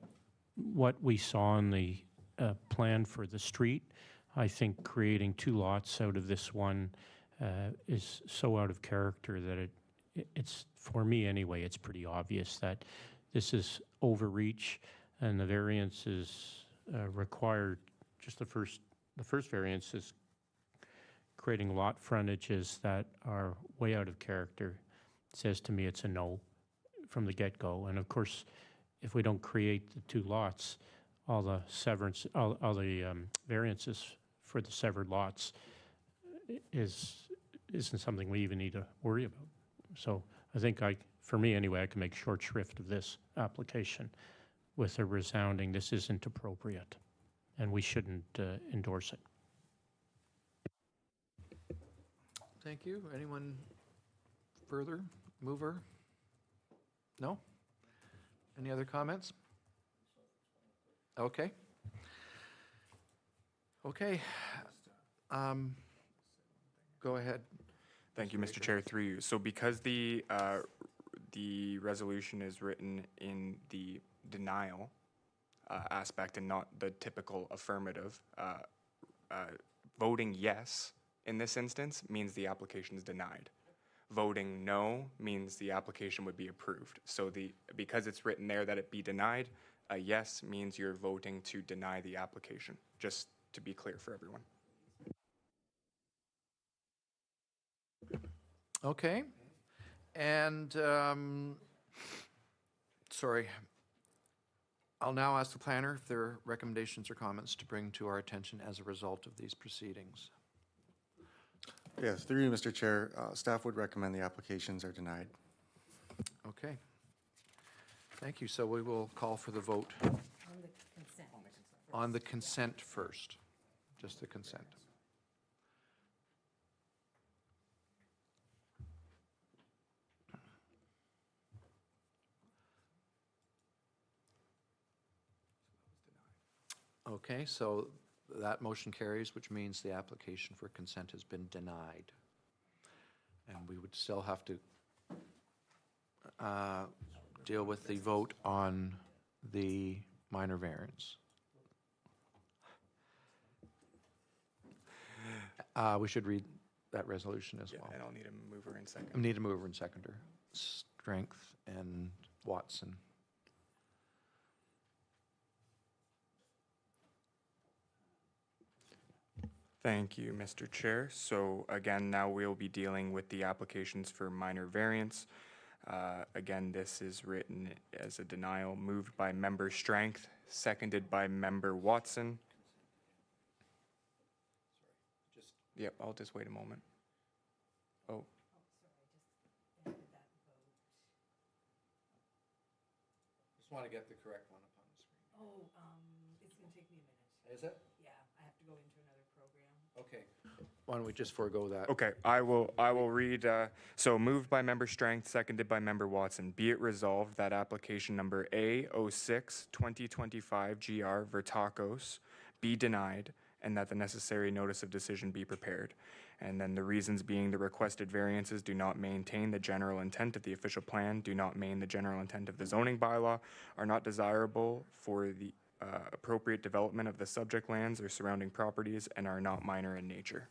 what we saw in the plan for the street, I think creating two lots out of this one is so out of character that it's, for me anyway, it's pretty obvious that this is overreach, and the variance is required. Just the first variance is creating lot frontages that are way out of character. It says to me it's a no from the get-go. And of course, if we don't create the two lots, all the variances for the severed lots isn't something we even need to worry about. So I think for me anyway, I can make short shrift of this application with a resounding, this isn't appropriate, and we shouldn't endorse it. Thank you. Anyone further? Mover? No? Any other comments? Okay. Okay. Go ahead. Thank you, Mr. Chair, through you. So because the resolution is written in the denial aspect and not the typical affirmative, voting yes in this instance means the application is denied. Voting no means the application would be approved. So because it's written there that it be denied, a yes means you're voting to deny the application, just to be clear for everyone. Okay. And, sorry. I'll now ask the planner if there are recommendations or comments to bring to our attention as a result of these proceedings. Yes, through you, Mr. Chair, staff would recommend the applications are denied. Okay. Thank you. So we will call for the vote. On the consent. On the consent first, just the consent. Okay, so that motion carries, which means the application for consent has been denied. And we would still have to deal with the vote on the minor variance. We should read that resolution as well. And I'll need a mover and second. I need a mover and seconder. Strength and Watson. Thank you, Mr. Chair. So again, now we'll be dealing with the applications for minor variance. Again, this is written as a denial, moved by member Strength, seconded by member Watson. Yep, I'll just wait a moment. Oh. Just want to get the correct one up on the screen. It's gonna take me a minute. Is it? Yeah, I have to go into another program. Okay. Why don't we just forego that? Okay, I will read, so moved by member Strength, seconded by member Watson. Be it resolved that application number A06 2025 GR Vertakos be denied and that the necessary notice of decision be prepared. And then the reasons being the requested variances do not maintain the general intent of the official plan, do not maintain the general intent of the zoning bylaw, are not desirable for the appropriate development of the subject lands or surrounding properties, and are not minor in nature.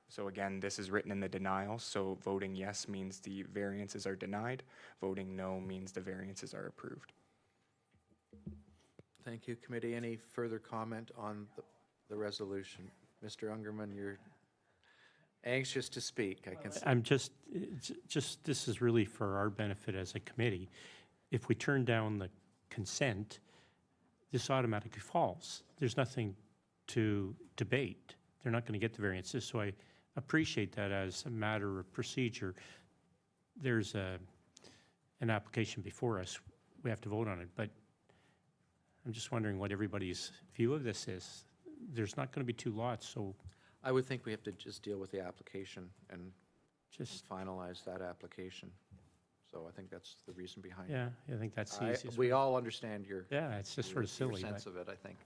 So again, this is written in the denial, so voting yes means the variances are denied, voting no means the variances are approved. Thank you, committee. Any further comment on the resolution? Mr. Ungerman, you're anxious to speak, I can see. I'm just, this is really for our benefit as a committee. If we turn down the consent, this automatically falls. There's nothing to debate. They're not going to get the variances, so I appreciate that as a matter of procedure. There's an application before us. We have to vote on it, but I'm just wondering what everybody's view of this is. There's not going to be two lots, so I would think we have to just deal with the application and just, finalize that application. So I think that's the reason behind it. yeah, I think that's the easiest. We all understand your Yeah, it's just sort of your silly, sense but of it, I think.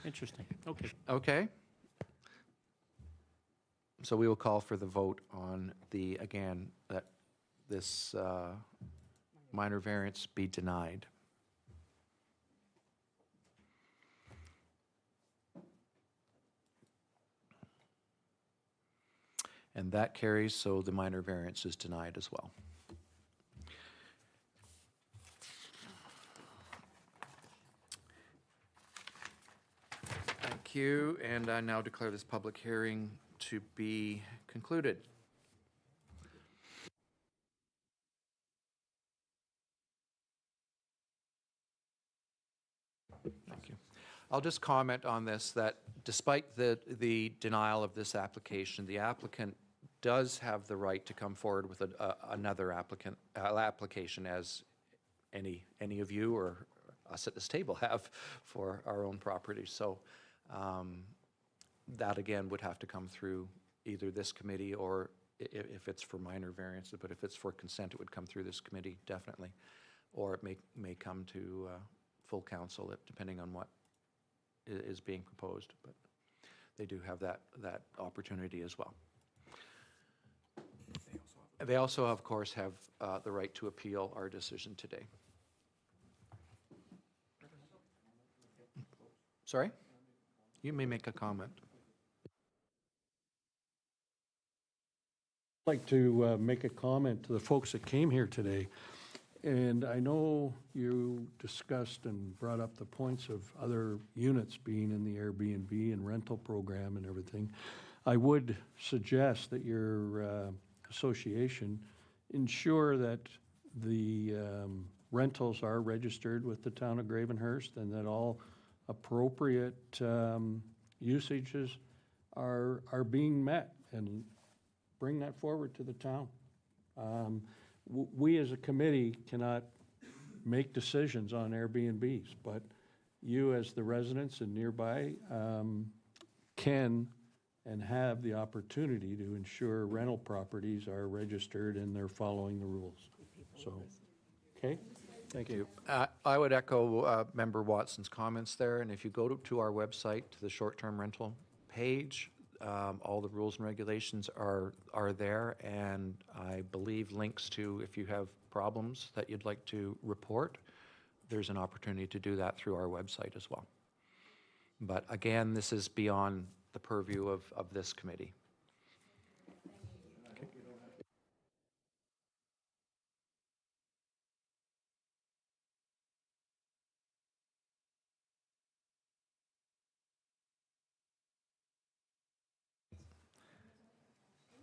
interesting. Okay. Okay. So we will call for the vote on the, again, that this minor variance be denied. And that carries, so the minor variance is denied as well. Thank you, and I now declare this public hearing to be concluded. Thank you. I'll just comment on this, that despite the denial of this application, the applicant does have the right to come forward with another application, as any of you or us at this table have for our own property. So that, again, would have to come through either this committee, or if it's for minor variances, but if it's for consent, it would come through this committee, definitely. Or it may come to full council, depending on what is being proposed, but they do have that opportunity as well. They also, of course, have the right to appeal our decision today. Sorry? You may make a comment. I'd like to make a comment to the folks that came here today. And I know you discussed and brought up the points of other units being in the Airbnb and rental program and everything. I would suggest that your association ensure that the rentals are registered with the town of Gravenhurst, and that all appropriate usages are being met, and bring that forward to the town. We as a committee cannot make decisions on Airbnbs, but you as the residents and nearby can and have the opportunity to ensure rental properties are registered and they're following the rules. So, okay? Thank you. I would echo Member Watson's comments there, and if you go to our website, to the short-term rental page, all the rules and regulations are there, and I believe links to, if you have problems that you'd like to report, there's an opportunity to do that through our website as well. But again, this is beyond the purview of this committee.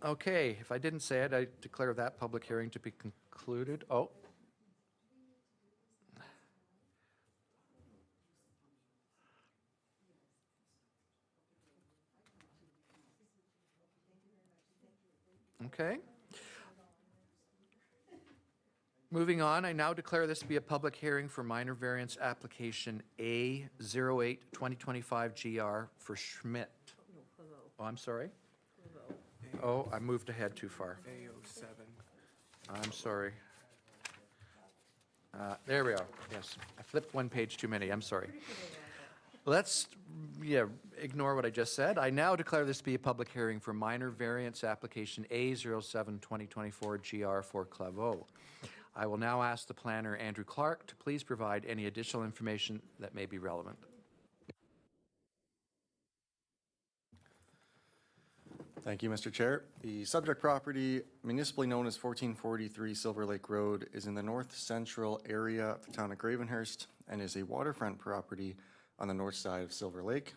Okay, if I didn't say it, I declare that public hearing to be concluded. Oh. Okay. Moving on, I now declare this to be a public hearing for minor variance application A08-2025GR for Schmidt. Oh, I'm sorry? Oh, I moved ahead too far. A07. I'm sorry. There we are, yes. I flipped one page too many, I'm sorry. Let's, ignore what I just said. I now declare this to be a public hearing for minor variance application A07-2024GR for Claveau. I will now ask the planner, Andrew Clark, to please provide any additional information that may be relevant. Thank you, Mr. Chair. The subject property, municipally known as 1443 Silver Lake Road, is in the north central area of the town of Gravenhurst and is a waterfront property on the north side of Silver Lake.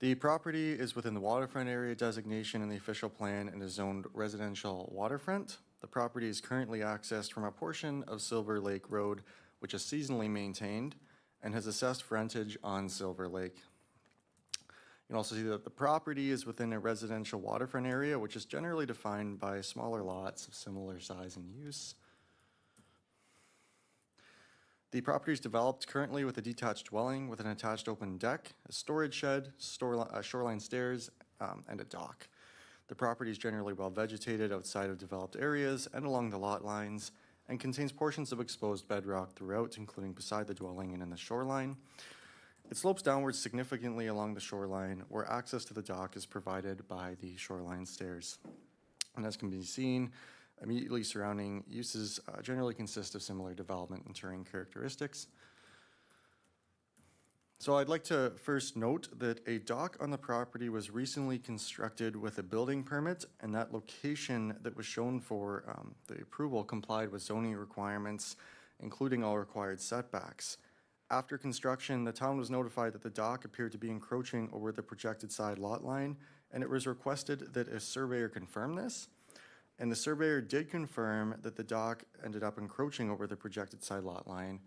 The property is within the waterfront area designation in the official plan and is zoned residential waterfront. The property is currently accessed from a portion of Silver Lake Road, which is seasonally maintained and has assessed frontage on Silver Lake. You can also see that the property is within a residential waterfront area, which is generally defined by smaller lots of similar size and use. The property is developed currently with a detached dwelling with an attached open deck, a storage shed, shoreline stairs, and a dock. The property is generally well vegetated outside of developed areas and along the lot lines, and contains portions of exposed bedrock throughout, including beside the dwelling and in the shoreline. It slopes downwards significantly along the shoreline, where access to the dock is provided by the shoreline stairs. And as can be seen, immediately surrounding uses generally consist of similar development and terrain characteristics. So I'd like to first note that a dock on the property was recently constructed with a building permit, and that location that was shown for the approval complied with zoning requirements, including all required setbacks. After construction, the town was notified that the dock appeared to be encroaching over the projected side lot line, and it was requested that a surveyor confirm this. And the surveyor did confirm that the dock ended up encroaching over the projected side lot line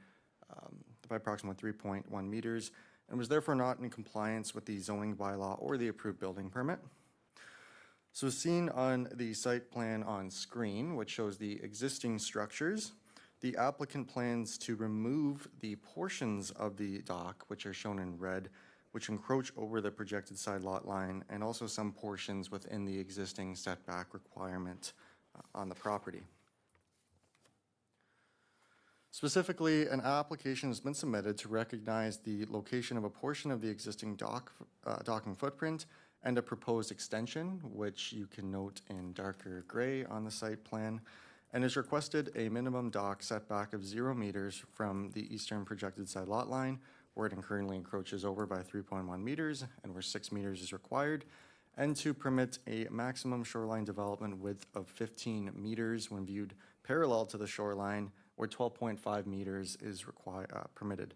by approximately 3.1 meters, and was therefore not in compliance with the zoning bylaw or the approved building permit. So as seen on the site plan on screen, which shows the existing structures, the applicant plans to remove the portions of the dock, which are shown in red, which encroach over the projected side lot line, and also some portions within the existing setback requirement on the property. Specifically, an application has been submitted to recognize the location of a portion of the existing docking footprint and a proposed extension, which you can note in darker gray on the site plan, and has requested a minimum dock setback of 0 meters from the eastern projected side lot line, where it currently encroaches over by 3.1 meters and where 6 meters is required, and to permit a maximum shoreline development width of 15 meters when viewed parallel to the shoreline, where 12.5 meters is permitted.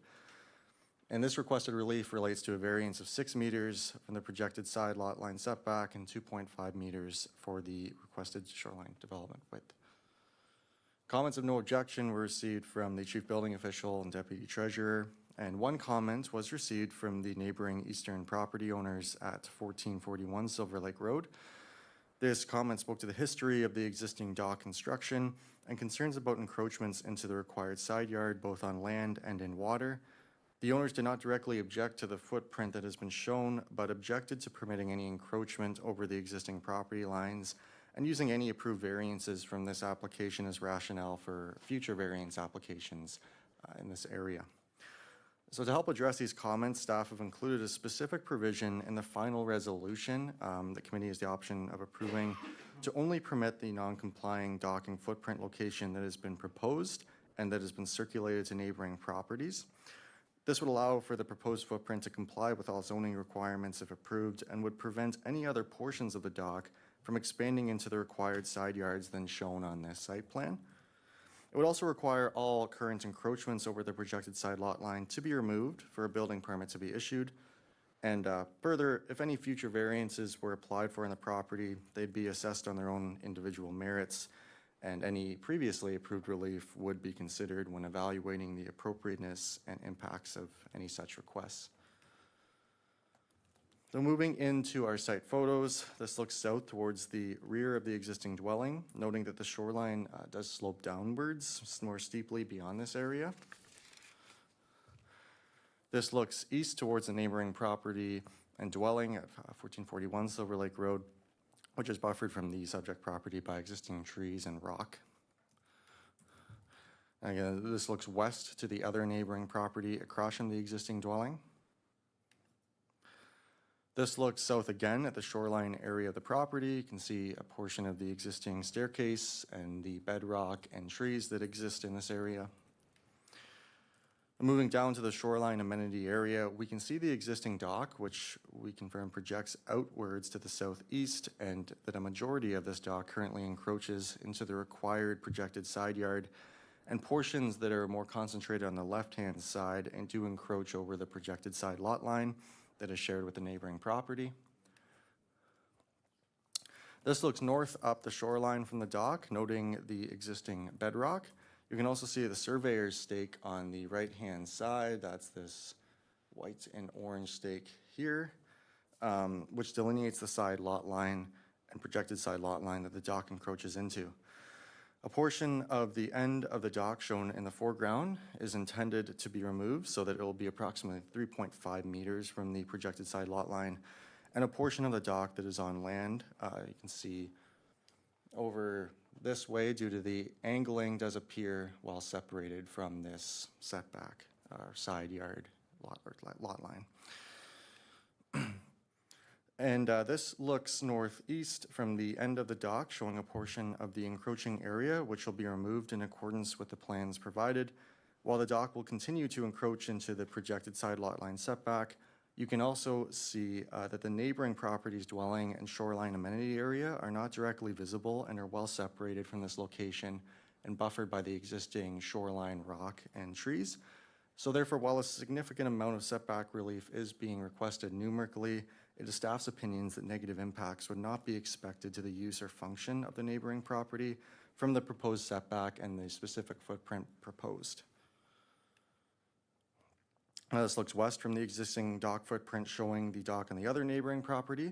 And this requested relief relates to a variance of 6 meters from the projected side lot line setback and 2.5 meters for the requested shoreline development width. Comments of no objection were received from the chief building official and deputy treasurer, and one comment was received from the neighboring eastern property owners at 1441 Silver Lake Road. This comment spoke to the history of the existing dock construction and concerns about encroachments into the required side yard, both on land and in water. The owners did not directly object to the footprint that has been shown, but objected to permitting any encroachment over the existing property lines and using any approved variances from this application as rationale for future variance applications in this area. So to help address these comments, staff have included a specific provision in the final resolution the committee has the option of approving to only permit the non-complying docking footprint location that has been proposed and that has been circulated to neighboring properties. This would allow for the proposed footprint to comply with all zoning requirements if approved and would prevent any other portions of the dock from expanding into the required side yards than shown on this site plan. It would also require all current encroachments over the projected side lot line to be removed for a building permit to be issued, And further, if any future variances were applied for in the property, they'd be assessed on their own individual merits, and any previously approved relief would be considered when evaluating the appropriateness and impacts of any such requests. So moving into our site photos, this looks south towards the rear of the existing dwelling, noting that the shoreline does slope downwards more steeply beyond this area. This looks east towards the neighboring property and dwelling at 1441 Silver Lake Road, which is buffered from the subject property by existing trees and rock. Again, this looks west to the other neighboring property across from the existing dwelling. This looks south again at the shoreline area of the property. You can see a portion of the existing staircase and the bedrock and trees that exist in this area. Moving down to the shoreline amenity area, we can see the existing dock, which we confirm projects outwards to the southeast, and that a majority of this dock currently encroaches into the required projected side yard, and portions that are more concentrated on the left-hand side and do encroach over the projected side lot line that is shared with the neighboring property. This looks north up the shoreline from the dock, noting the existing bedrock. You can also see the surveyor's stake on the right-hand side. That's this white and orange stake here, which delineates the side lot line and projected side lot line that the dock encroaches into. A portion of the end of the dock shown in the foreground is intended to be removed so that it will be approximately 3.5 meters from the projected side lot line. And a portion of the dock that is on land, you can see over this way due to the angling does appear well separated from this setback side yard lot line. And this looks northeast from the end of the dock, showing a portion of the encroaching area, which will be removed in accordance with the plans provided. While the dock will continue to encroach into the projected side lot line setback, you can also see that the neighboring property's dwelling and shoreline amenity area are not directly visible and are well separated from this location and buffered by the existing shoreline rock and trees. So therefore, while a significant amount of setback relief is being requested numerically, it is staff's opinions that negative impacts would not be expected to the use or function of the neighboring property from the proposed setback and the specific footprint proposed. This looks west from the existing dock footprint, showing the dock on the other neighboring property.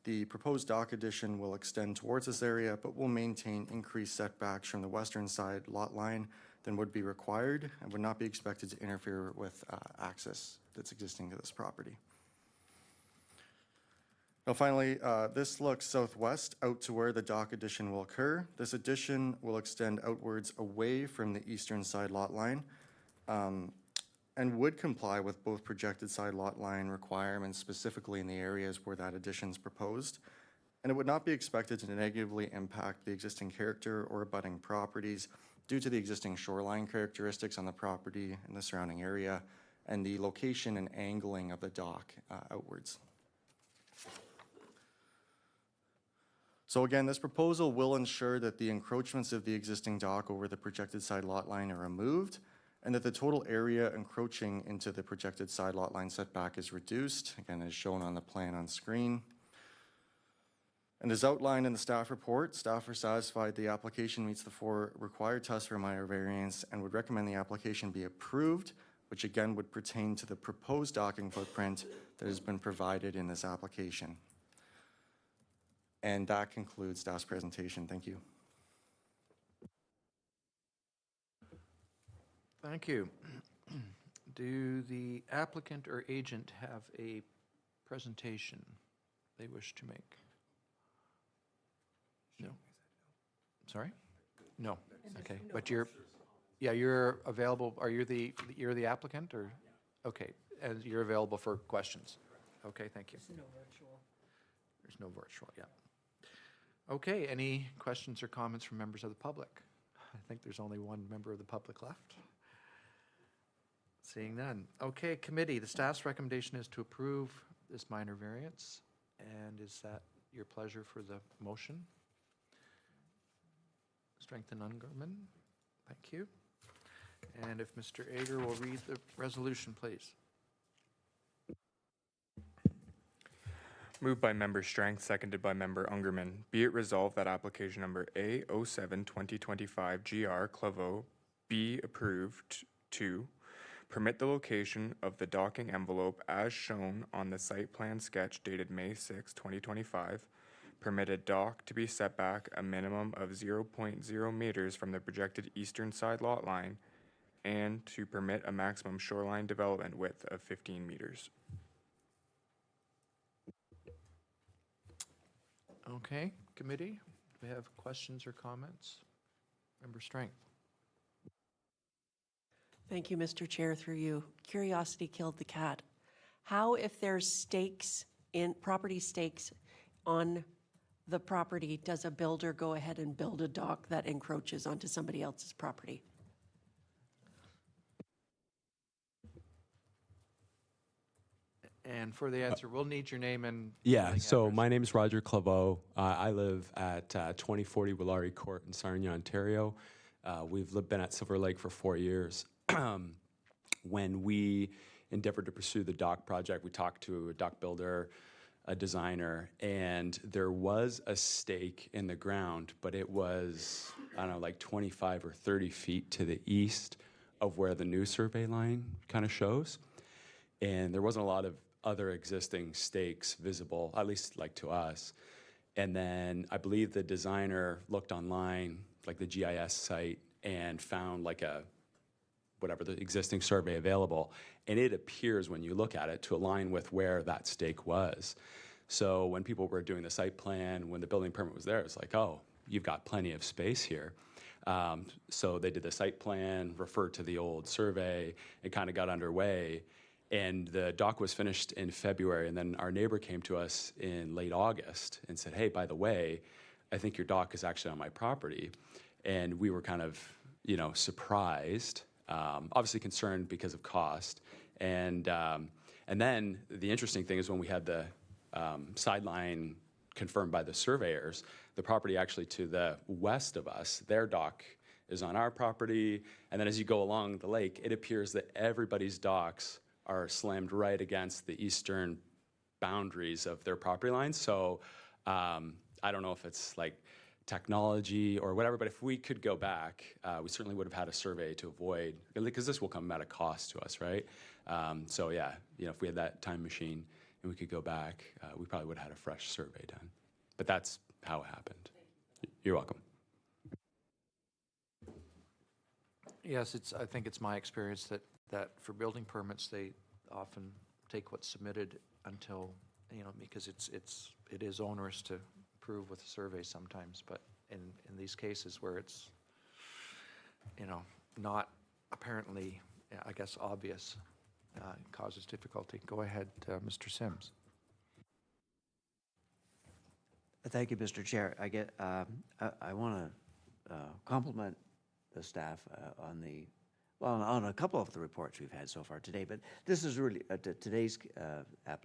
The proposed dock addition will extend towards this area, but will maintain increased setbacks from the western side lot line than would be required and would not be expected to interfere with access that's existing to this property. Now finally, this looks southwest out to where the dock addition will occur. This addition will extend outwards away from the eastern side lot line and would comply with both projected side lot line requirements, specifically in the areas where that addition is proposed. And it would not be expected to negatively impact the existing character or abutting properties due to the existing shoreline characteristics on the property and the surrounding area and the location and angling of the dock outwards. So again, this proposal will ensure that the encroachments of the existing dock over the projected side lot line are removed and that the total area encroaching into the projected side lot line setback is reduced, again, as shown on the plan on screen. And as outlined in the staff report, staff are satisfied the application meets the 4 required tests for minor variance and would recommend the application be approved, which again would pertain to the proposed docking footprint that has been provided in this application. And that concludes staff's presentation. Thank you. Thank you. Do the applicant or agent have a presentation they wish to make? No? Sorry? No, okay, but you're available, you're the applicant, or? Okay, and you're available for questions? Okay, thank you. There's no virtual. There's no virtual, yeah. Okay, any questions or comments from members of the public? I think there's only one member of the public left. Seeing none. Okay, committee, the staff's recommendation is to approve this minor variance. And is that your pleasure for the motion? Strengthen Ungerman, thank you. And if Mr. Ager will read the resolution, please. Moved by member Strength, seconded by member Ungerman. Be it resolved that application number A07-2025 GR Claveau be approved to permit the location of the docking envelope as shown on the site plan sketch dated May 6, 2025. Permit a dock to be set back a minimum of 0.0 meters from the projected eastern side lot line, and to permit a maximum shoreline development width of 15 meters. Okay, committee, do we have questions or comments? Member Strength. Thank you, Mr. Chair, through you. Curiosity killed the cat. How, if there's stakes in, property stakes on the property, does a builder go ahead and build a dock that encroaches onto somebody else's property? And for the answer, we'll need your name and. Yeah, mailing so address. my name is Roger Claveau. I live at 2040 Willari Court in Sarnia, Ontario. We've been at Silver Lake for 4 years. When we endeavored to pursue the dock project, we talked to a dock builder, a designer, and there was a stake in the ground, but it was, I don't know, like 25 or 30 feet to the east of where the new survey line kind of shows. And there wasn't a lot of other existing stakes visible, at least like to us. And then I believe the designer looked online, like the GIS site, and found like a, whatever the existing survey available. And it appears when you look at it to align with where that stake was. So when people were doing the site plan, when the building permit was there, it's like, oh, you've got plenty of space here. So they did the site plan, referred to the old survey, and kind of got underway. And the dock was finished in February, and then our neighbor came to us in late August and said, hey, by the way, I think your dock is actually on my property. And we were kind of, you know, surprised, obviously concerned because of cost. And then the interesting thing is when we had the sideline confirmed by the surveyors, the property actually to the west of us, their dock is on our property. And then as you go along the lake, it appears that everybody's docks are slammed right against the eastern boundaries of their property lines. So I don't know if it's like technology or whatever, but if we could go back, we certainly would have had a survey to avoid, because this will come at a cost to us, right? So yeah, you know, if we had that time machine and we could go back, we probably would have had a fresh survey done. But that's how it happened. You're welcome. Yes, I think it's my experience that for building permits, they often take what's submitted until, you know, because it is onerous to prove with a survey sometimes, but in these cases where it's, you know, not apparently, I guess, obvious, causes difficulty. Go ahead, Mr. Sims. Thank you, Mr. Chair. I want to compliment the staff on a couple of the reports we've had so far today, but this is really today's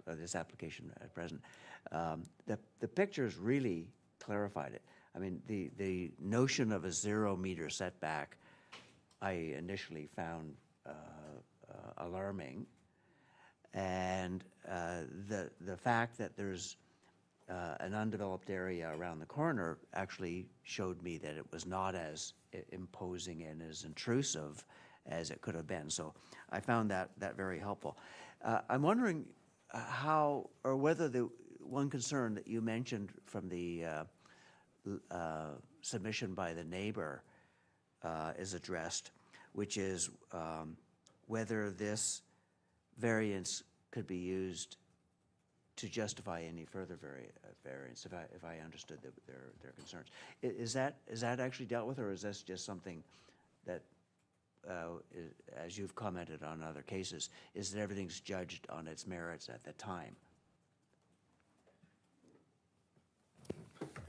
this application at present. The pictures really clarified it. I mean, the notion of a 0 meter setback, I initially found alarming, and the fact that there's an undeveloped area around the corner actually showed me that it was not as imposing and as intrusive as it could have been. So I found that very helpful. I'm wondering how, or whether the one concern that you mentioned from the submission by the neighbor is addressed, which is whether this variance could be used to justify any further variance, if I understood their concerns. Is that actually dealt with, or is this just something that, as you've commented on other cases, is that everything's judged on its merits at the time?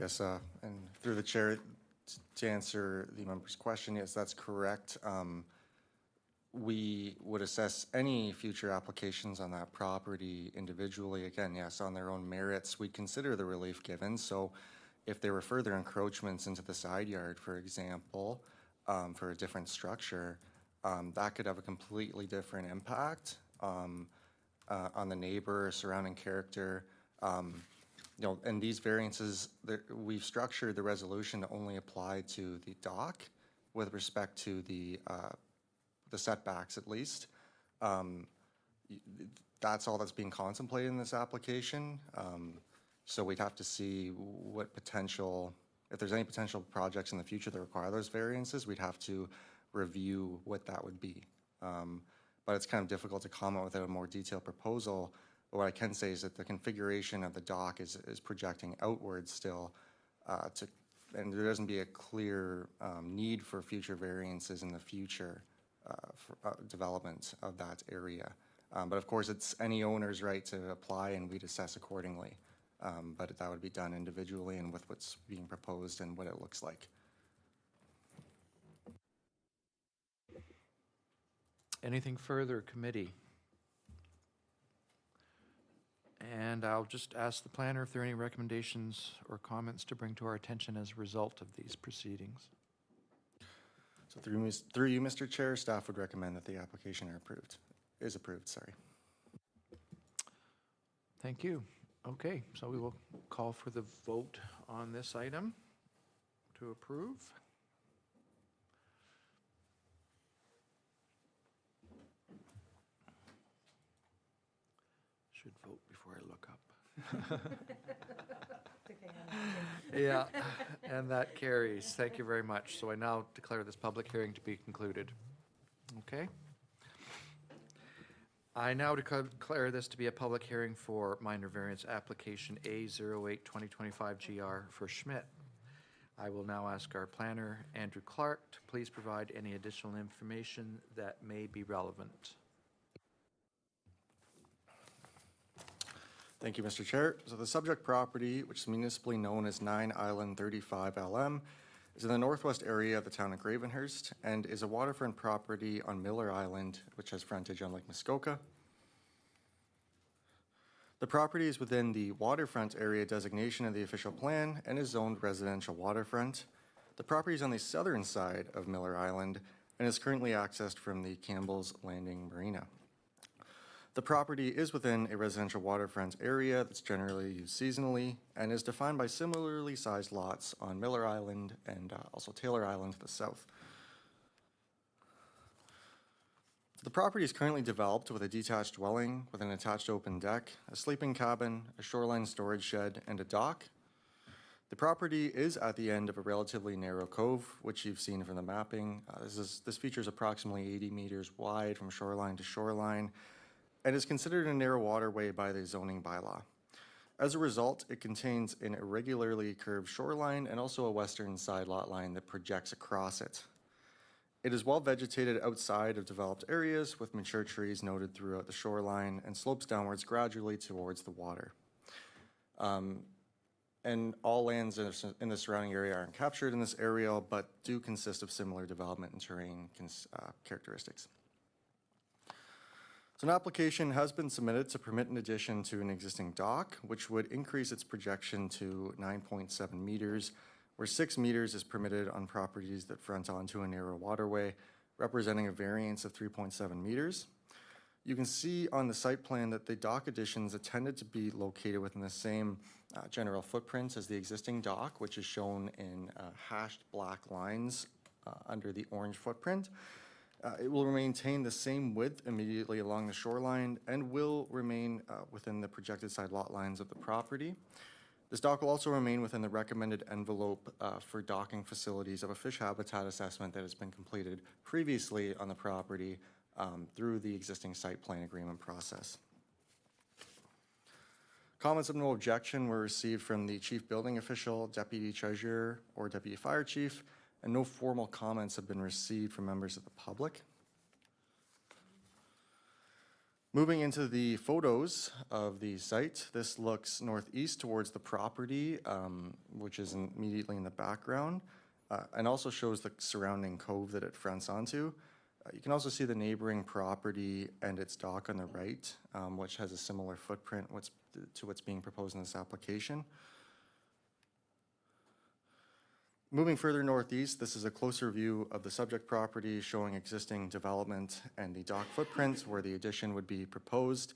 Yes, and through the chair, to answer the member's question, yes, that's correct. We would assess any future applications on that property individually. Again, yes, on their own merits. We consider the relief given. So if there were further encroachments into the side yard, for example, for a different structure, that could have a completely different impact on the neighbor, surrounding character. and these variances, we've structured the resolution to only apply to the dock with respect to the setbacks at least. That's all that's being contemplated in this application. So we'd have to see what potential, if there's any potential projects in the future that require those variances, we'd have to review what that would be. But it's kind of difficult to comment without a more detailed proposal. But what I can say is that the configuration of the dock is projecting outwards still, and there doesn't be a clear need for future variances in the future for development of that area. But of course, it's any owner's right to apply, and we'd assess accordingly. But that would be done individually and with what's being proposed and what it looks like. Anything further, committee? And I'll just ask the planner if there are any recommendations or comments to bring to our attention as a result of these proceedings. So through you, Mr. Chair, staff would recommend that the application is approved, sorry. Thank you. Okay, so we will call for the vote on this item to approve. Should vote before I look up. Yeah, and that carries. Thank you very much. So I now declare this public hearing to be concluded. Okay. I now declare this to be a public hearing for minor variance application A08-2025-GR for Schmidt. I will now ask our planner, Andrew Clark, to please provide any additional information that may be relevant. Thank you, Mr. Chair. So the subject property, which is municipally known as 9 Island 35 LM, is in the northwest area of the town of Gravenhurst and is a waterfront property on Miller Island, which has frontage on Lake Muskoka. The property is within the waterfront area designation of the official plan and is zoned residential waterfront. The property is on the southern side of Miller Island and is currently accessed from the Campbell's Landing Marina. The property is within a residential waterfront area that's generally used seasonally and is defined by similarly sized lots on Miller Island and also Taylor Island to the south. The property is currently developed with a detached dwelling with an attached open deck, a sleeping cabin, a shoreline storage shed, and a dock. The property is at the end of a relatively narrow cove, which you've seen from the mapping. This features approximately 80 meters wide from shoreline to shoreline, and is considered a narrow waterway by the zoning bylaw. As a result, it contains an irregularly curved shoreline and also a western side lot line that projects across it. It is well vegetated outside of developed areas with mature trees noted throughout the shoreline and slopes downwards gradually towards the water. And all lands in the surrounding area aren't captured in this area, but do consist of similar development and terrain characteristics. So an application has been submitted to permit an addition to an existing dock, which would increase its projection to 9.7 meters, where 6 meters is permitted on properties that front onto a narrow waterway, representing a variance of 3.7 meters. You can see on the site plan that the dock additions are intended to be located within the same general footprint as the existing dock, which is shown in hashed black lines under the orange footprint. It will maintain the same width immediately along the shoreline and will remain within the projected side lot lines of the property. This dock will also remain within the recommended envelope for docking facilities of a fish habitat assessment that has been completed previously on the property through the existing site plan agreement process. Comments of no objection were received from the chief building official, deputy treasurer, or deputy fire chief, and no formal comments have been received from members of the public. Moving into the photos of the site, this looks northeast towards the property, which is immediately in the background, and also shows the surrounding cove that it fronts onto. You can also see the neighboring property and its dock on the right, which has a similar footprint to what's being proposed in this application. Moving further northeast, this is a closer view of the subject property showing existing development and the dock footprint where the addition would be proposed.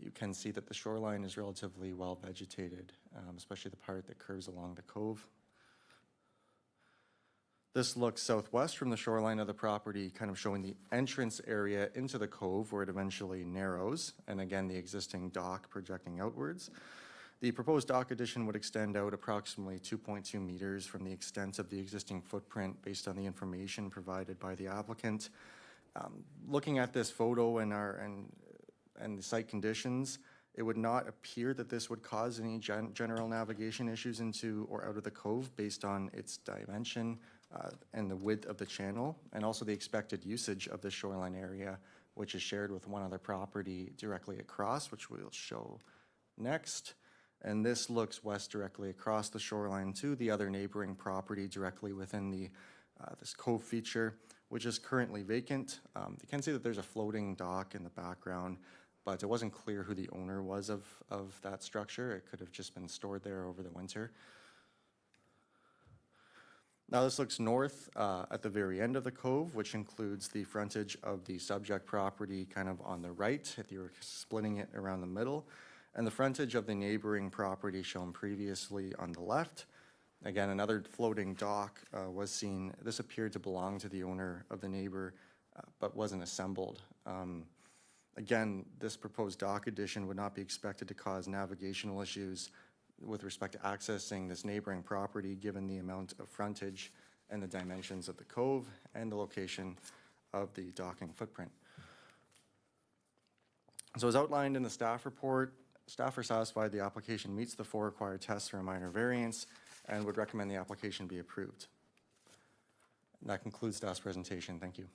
you can see that the shoreline is relatively well vegetated, especially the part that curves along the cove. This looks southwest from the shoreline of the property, kind of showing the entrance area into the cove where it eventually narrows, and again, the existing dock projecting outwards. The proposed dock addition would extend out approximately 2.2 meters from the extent of the existing footprint based on the information provided by the applicant. Looking at this photo and the site conditions, it would not appear that this would cause any general navigation issues into or out of the cove based on its dimension and the width of the channel, and also the expected usage of the shoreline area, which is shared with one other property directly across, which we'll show next. And this looks west directly across the shoreline to the other neighboring property directly within the this cove feature, which is currently vacant. You can see that there's a floating dock in the background, but it wasn't clear who the owner was of that structure. It could have just been stored there over the winter. Now this looks north at the very end of the cove, which includes the frontage of the subject property kind of on the right, if you were splitting it around the middle, and the frontage of the neighboring property shown previously on the left. Again, another floating dock was seen. This appeared to belong to the owner of the neighbor, but wasn't assembled. Again, this proposed dock addition would not be expected to cause navigational issues with respect to accessing this neighboring property, given the amount of frontage and the dimensions of the cove and the location of the docking footprint. So as outlined in the staff report, staff are satisfied the application meets the 4 required tests for a minor variance and would recommend the application be approved. And that concludes staff's presentation. Thank you.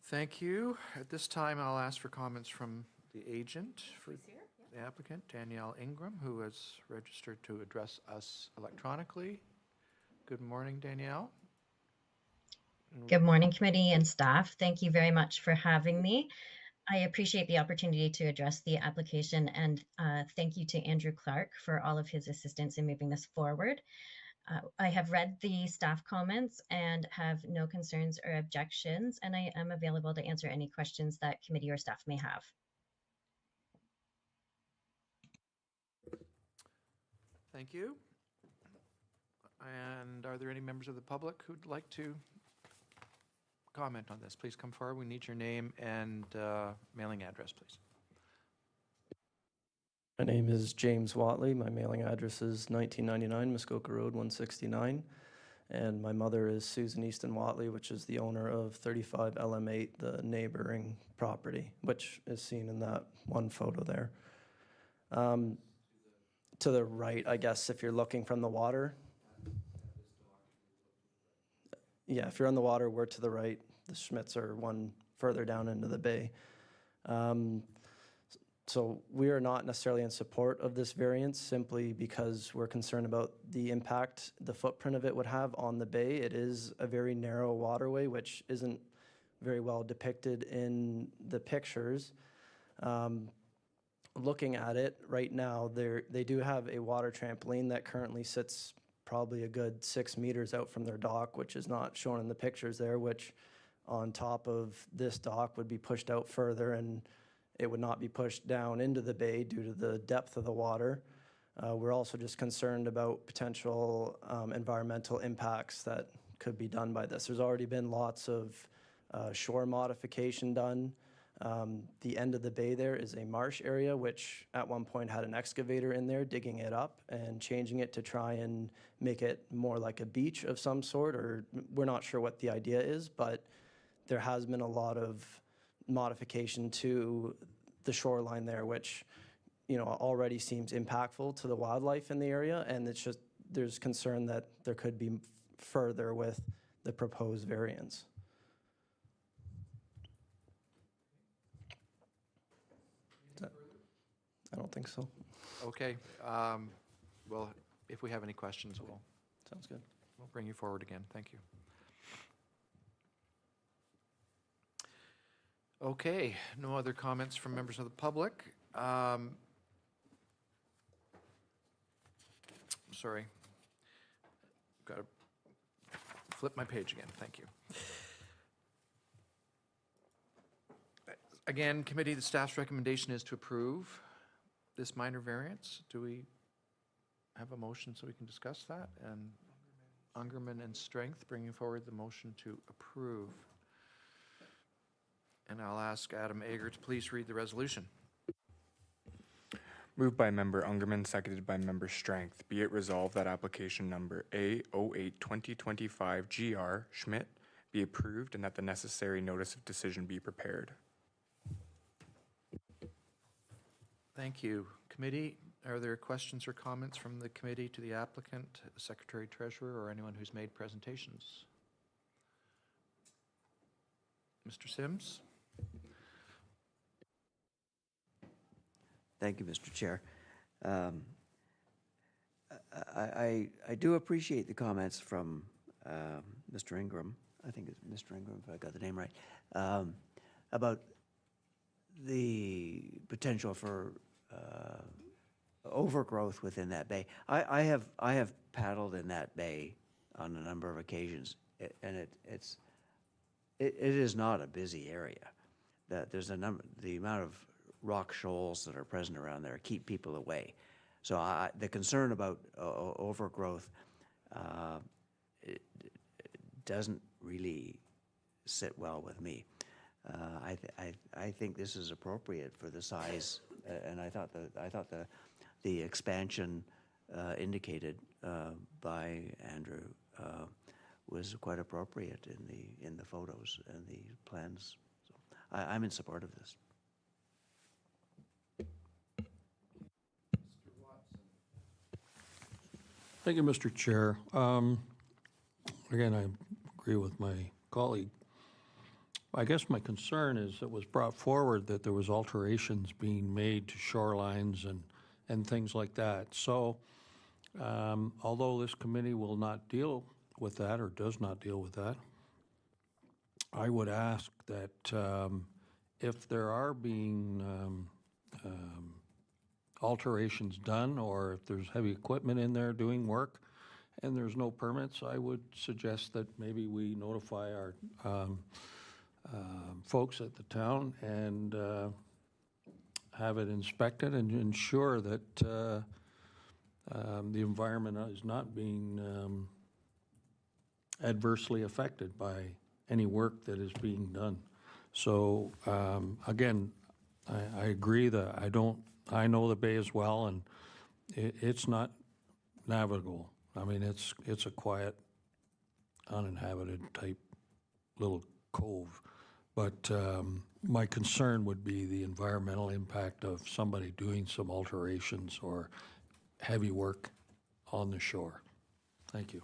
Thank you. At this time, I'll ask for comments from the agent for the applicant, Danielle Ingram, who has registered to address us electronically. Good morning, Danielle. Good morning, committee and staff. Thank you very much for having me. I appreciate the opportunity to address the application, and thank you to Andrew Clark for all of his assistance in moving this forward. I have read the staff comments and have no concerns or objections, and I am available to answer any questions that committee or staff may have. Thank you. And are there any members of the public who'd like to comment on this? Please come forward. We need your name and mailing address, please. My name is James Watley. My mailing address is 1999 Muskoka Road 169. And my mother is Susan Easton Watley, which is the owner of 35 LM8, the neighboring property, which is seen in that one photo there. To the right, I guess, if you're looking from the water. Yeah, if you're on the water, we're to the right. The Schmitz are one further down into the bay. So we are not necessarily in support of this variance simply because we're concerned about the impact the footprint of it would have on the bay. It is a very narrow waterway, which isn't very well depicted in the pictures. Looking at it right now, they do have a water trampoline that currently sits probably a good 6 meters out from their dock, which is not shown in the pictures there, which on top of this dock would be pushed out further, and it would not be pushed down into the bay due to the depth of the water. We're also just concerned about potential environmental impacts that could be done by this. There's already been lots of shore modification done. The end of the bay there is a marsh area, which at one point had an excavator in there digging it up and changing it to try and make it more like a beach of some sort, or we're not sure what the idea is, but there has been a lot of modification to the shoreline there, which, you know, already seems impactful to the wildlife in the area, and it's just, there's concern that there could be further with the proposed variance. I don't think so. Okay. Well, if we have any questions, we'll Sounds good. We'll bring you forward again. Thank you. Okay, no other comments from members of the public. Sorry. Got to flip my page again. Thank you. Again, committee, the staff's recommendation is to approve this minor variance. Do we have a motion so we can discuss that? And Ungerman and Strength bringing forward the motion to approve. And I'll ask Adam Ager to please read the resolution. Moved by Member Ungerman, seconded by Member Strength. Be it resolved that application number A08-2025 GR Schmidt be approved and that the necessary notice of decision be prepared. Thank you. Committee, are there questions or comments from the committee to the applicant, Secretary Treasurer, or anyone who's made presentations? Mr. Sims? Thank you, Mr. Chair. I do appreciate the comments from Mr. Ingram, I think it's Mr. Ingram, if I got the name right, about the potential for overgrowth within that bay. I have paddled in that bay on a number of occasions, and it is not a busy area. There's the amount of rock shoals that are present around there keep people away. So the concern about overgrowth it doesn't really sit well with me. I think this is appropriate for the size, and I thought the expansion indicated by Andrew was quite appropriate in the photos and the plans. So I'm in support of this. Thank you, Mr. Chair. Again, I agree with my colleague. I guess my concern is it was brought forward that there was alterations being made to shorelines and things like that. So although this committee will not deal with that or does not deal with that, I would ask that if there are being alterations done, or if there's heavy equipment in there doing work and there's no permits, I would suggest that maybe we notify our folks at the town and have it inspected and ensure that the environment is not being adversely affected by any work that is being done. So again, I agree that I know the bay as well, and it's not navigable. I mean, it's a quiet, uninhabited type little cove. But my concern would be the environmental impact of somebody doing some alterations or heavy work on the shore. Thank you.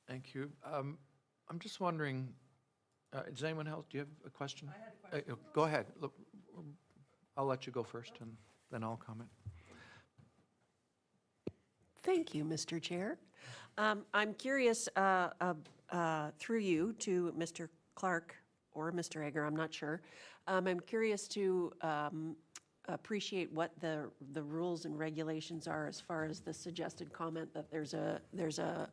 Thank you. I'm just wondering, does anyone else, do you have a question? I had a question. Go ahead. Look, I'll let you go first, and then I'll comment. Thank you, Mr. Chair. I'm curious, through you to Mr. Clark or Mr. Egger, I'm not sure. I'm curious to appreciate what the rules and regulations are as far as the suggested comment that there's a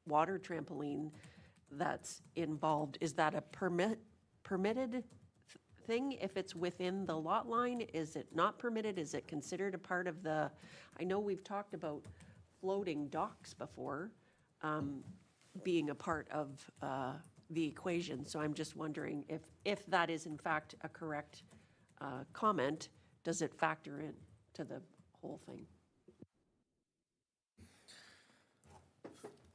water trampoline that's involved. Is that a permitted thing if it's within the lot line? Is it not permitted? Is it considered a part of the, I know we've talked about floating docks before being a part of the equation. So I'm just wondering if that is in fact a correct comment, does it factor in to the whole thing?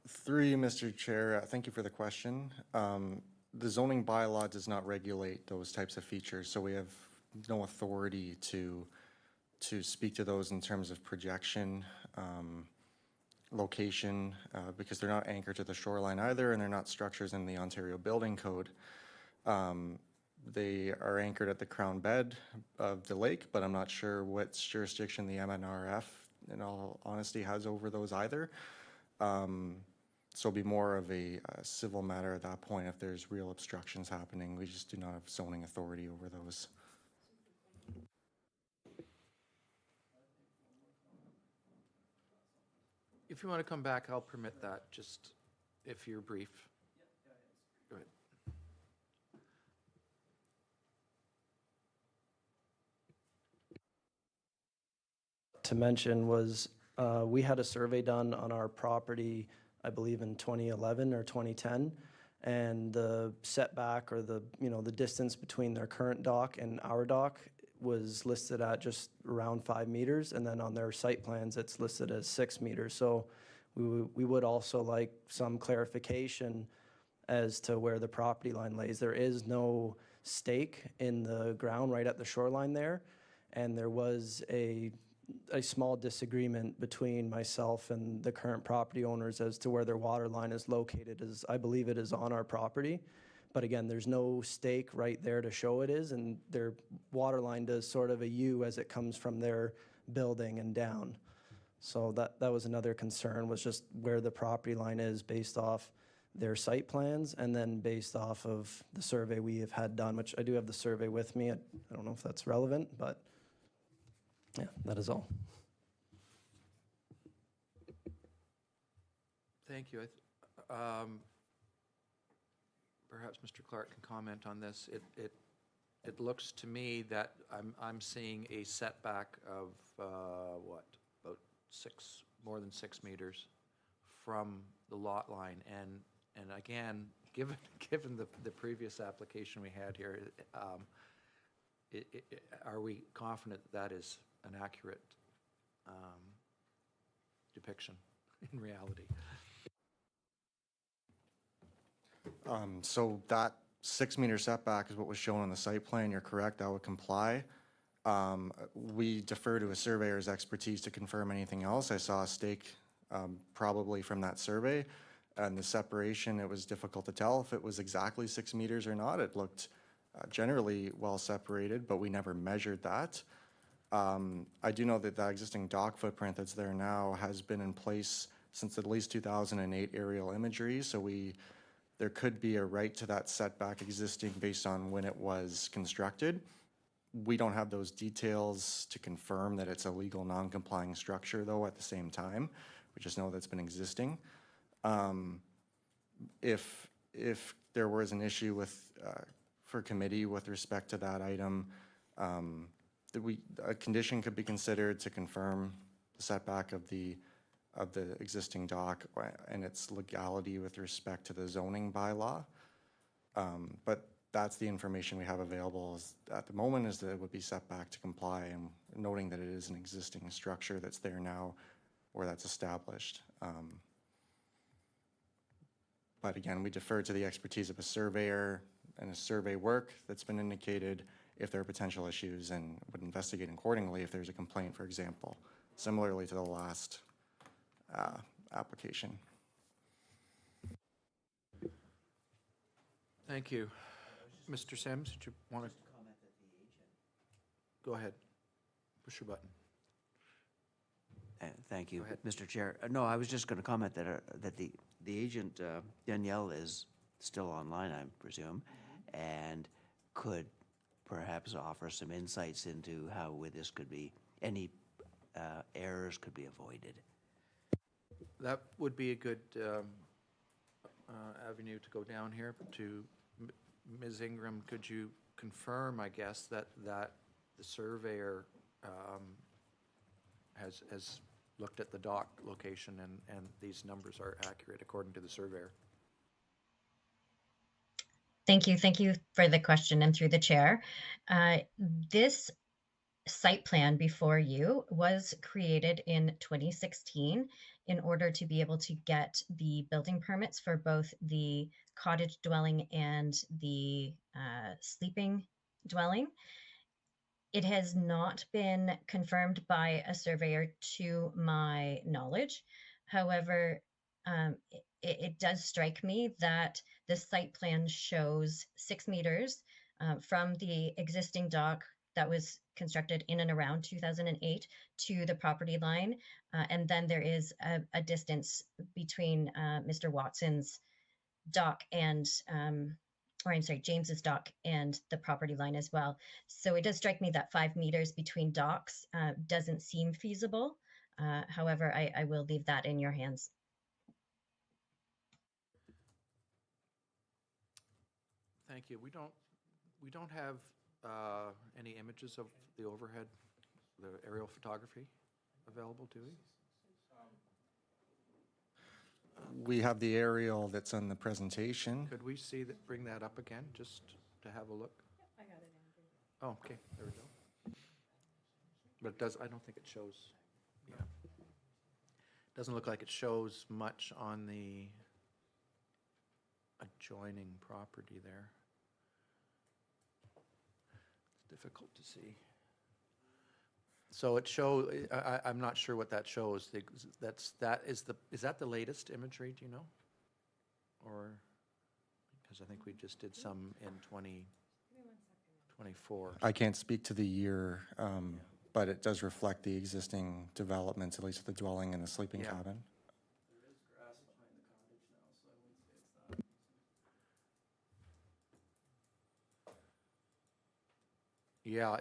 Through you, Mr. Chair, thank you for the question. The zoning bylaw does not regulate those types of features, so we have no authority to speak to those in terms of projection, location, because they're not anchored to the shoreline either, and they're not structures in the Ontario Building Code. They are anchored at the crown bed of the lake, but I'm not sure what jurisdiction the MNRF, in all honesty, has over those either. So it'll be more of a civil matter at that point if there's real obstructions happening. We just do not have zoning authority over those. If you want to come back, I'll permit that, just if you're brief. to mention was we had a survey done on our property, I believe in 2011 or 2010, and the setback or the, the distance between their current dock and our dock was listed at just around 5 meters, and then on their site plans, it's listed as 6 meters. So we would also like some clarification as to where the property line lays. There is no stake in the ground right at the shoreline there, and there was a small disagreement between myself and the current property owners as to where their water line is located, as I believe it is on our property. But again, there's no stake right there to show it is, and their water line does sort of a U as it comes from their building and down. So that was another concern, was just where the property line is based off their site plans and then based off of the survey we have had done, which I do have the survey with me. I don't know if that's relevant, but yeah, that is all. Thank you. Perhaps Mr. Clark can comment on this. It looks to me that I'm seeing a setback of what, about more than 6 meters from the lot line, and again, given the previous application we had here, are we confident that is an accurate depiction in reality? So that 6 meter setback is what was shown on the site plan. You're correct, that would comply. We defer to a surveyor's expertise to confirm anything else. I saw a stake probably from that survey, and the separation, it was difficult to tell if it was exactly 6 meters or not. It looked generally well separated, but we never measured that. I do know that the existing dock footprint that's there now has been in place since at least 2008 aerial imagery, so there could be a right to that setback existing based on when it was constructed. We don't have those details to confirm that it's a legal non-complying structure, though, at the same time. We just know that's been existing. If there was an issue with, for committee with respect to that item, a condition could be considered to confirm the setback of the existing dock and its legality with respect to the zoning bylaw. But that's the information we have available at the moment, is that it would be set back to comply, and noting that it is an existing structure that's there now or that's established. But again, we defer to the expertise of a surveyor and a survey work that's been indicated if there are potential issues, and would investigate accordingly if there's a complaint, for example, similarly to the last application. Thank you. Mr. Sims, did you want to? Go ahead. Push your button. Thank you, Go ahead. Mr. Chair. No, I was just going to comment that the agent, Danielle, is still online, I presume, and could perhaps offer some insights into how this could be, any errors could be avoided. That would be a good avenue to go down here to Ms. Ingram. Could you confirm, I guess, that the surveyor has looked at the dock location and these numbers are accurate according to the surveyor? Thank you. Thank you for the question and through the chair. This site plan before you was created in 2016 in order to be able to get the building permits for both the cottage dwelling and the sleeping dwelling. It has not been confirmed by a surveyor to my knowledge. However, it does strike me that the site plan shows 6 meters from the existing dock that was constructed in and around 2008 to the property line. And then there is a distance between Mr. Watson's dock and, or I'm sorry, James's dock and the property line as well. So it does strike me that 5 meters between docks doesn't seem feasible. However, I will leave that in your hands. Thank you. We don't have any images of the overhead, the aerial photography? available, do we? We have the aerial that's on the presentation. Could we see that, bring that up again, just to have a look? I got it, Andrew. Oh, okay, there we go. But it does, I don't think it shows, yeah. Doesn't look like it shows much on the adjoining property there. It's difficult to see. So it show, I'm not sure what that shows. Is that the latest imagery, do you know? Or, because I think we just did some in 2024. I can't speak to the year, but it does reflect the existing developments, at least the dwelling and the sleeping Yeah. cabin. Yeah,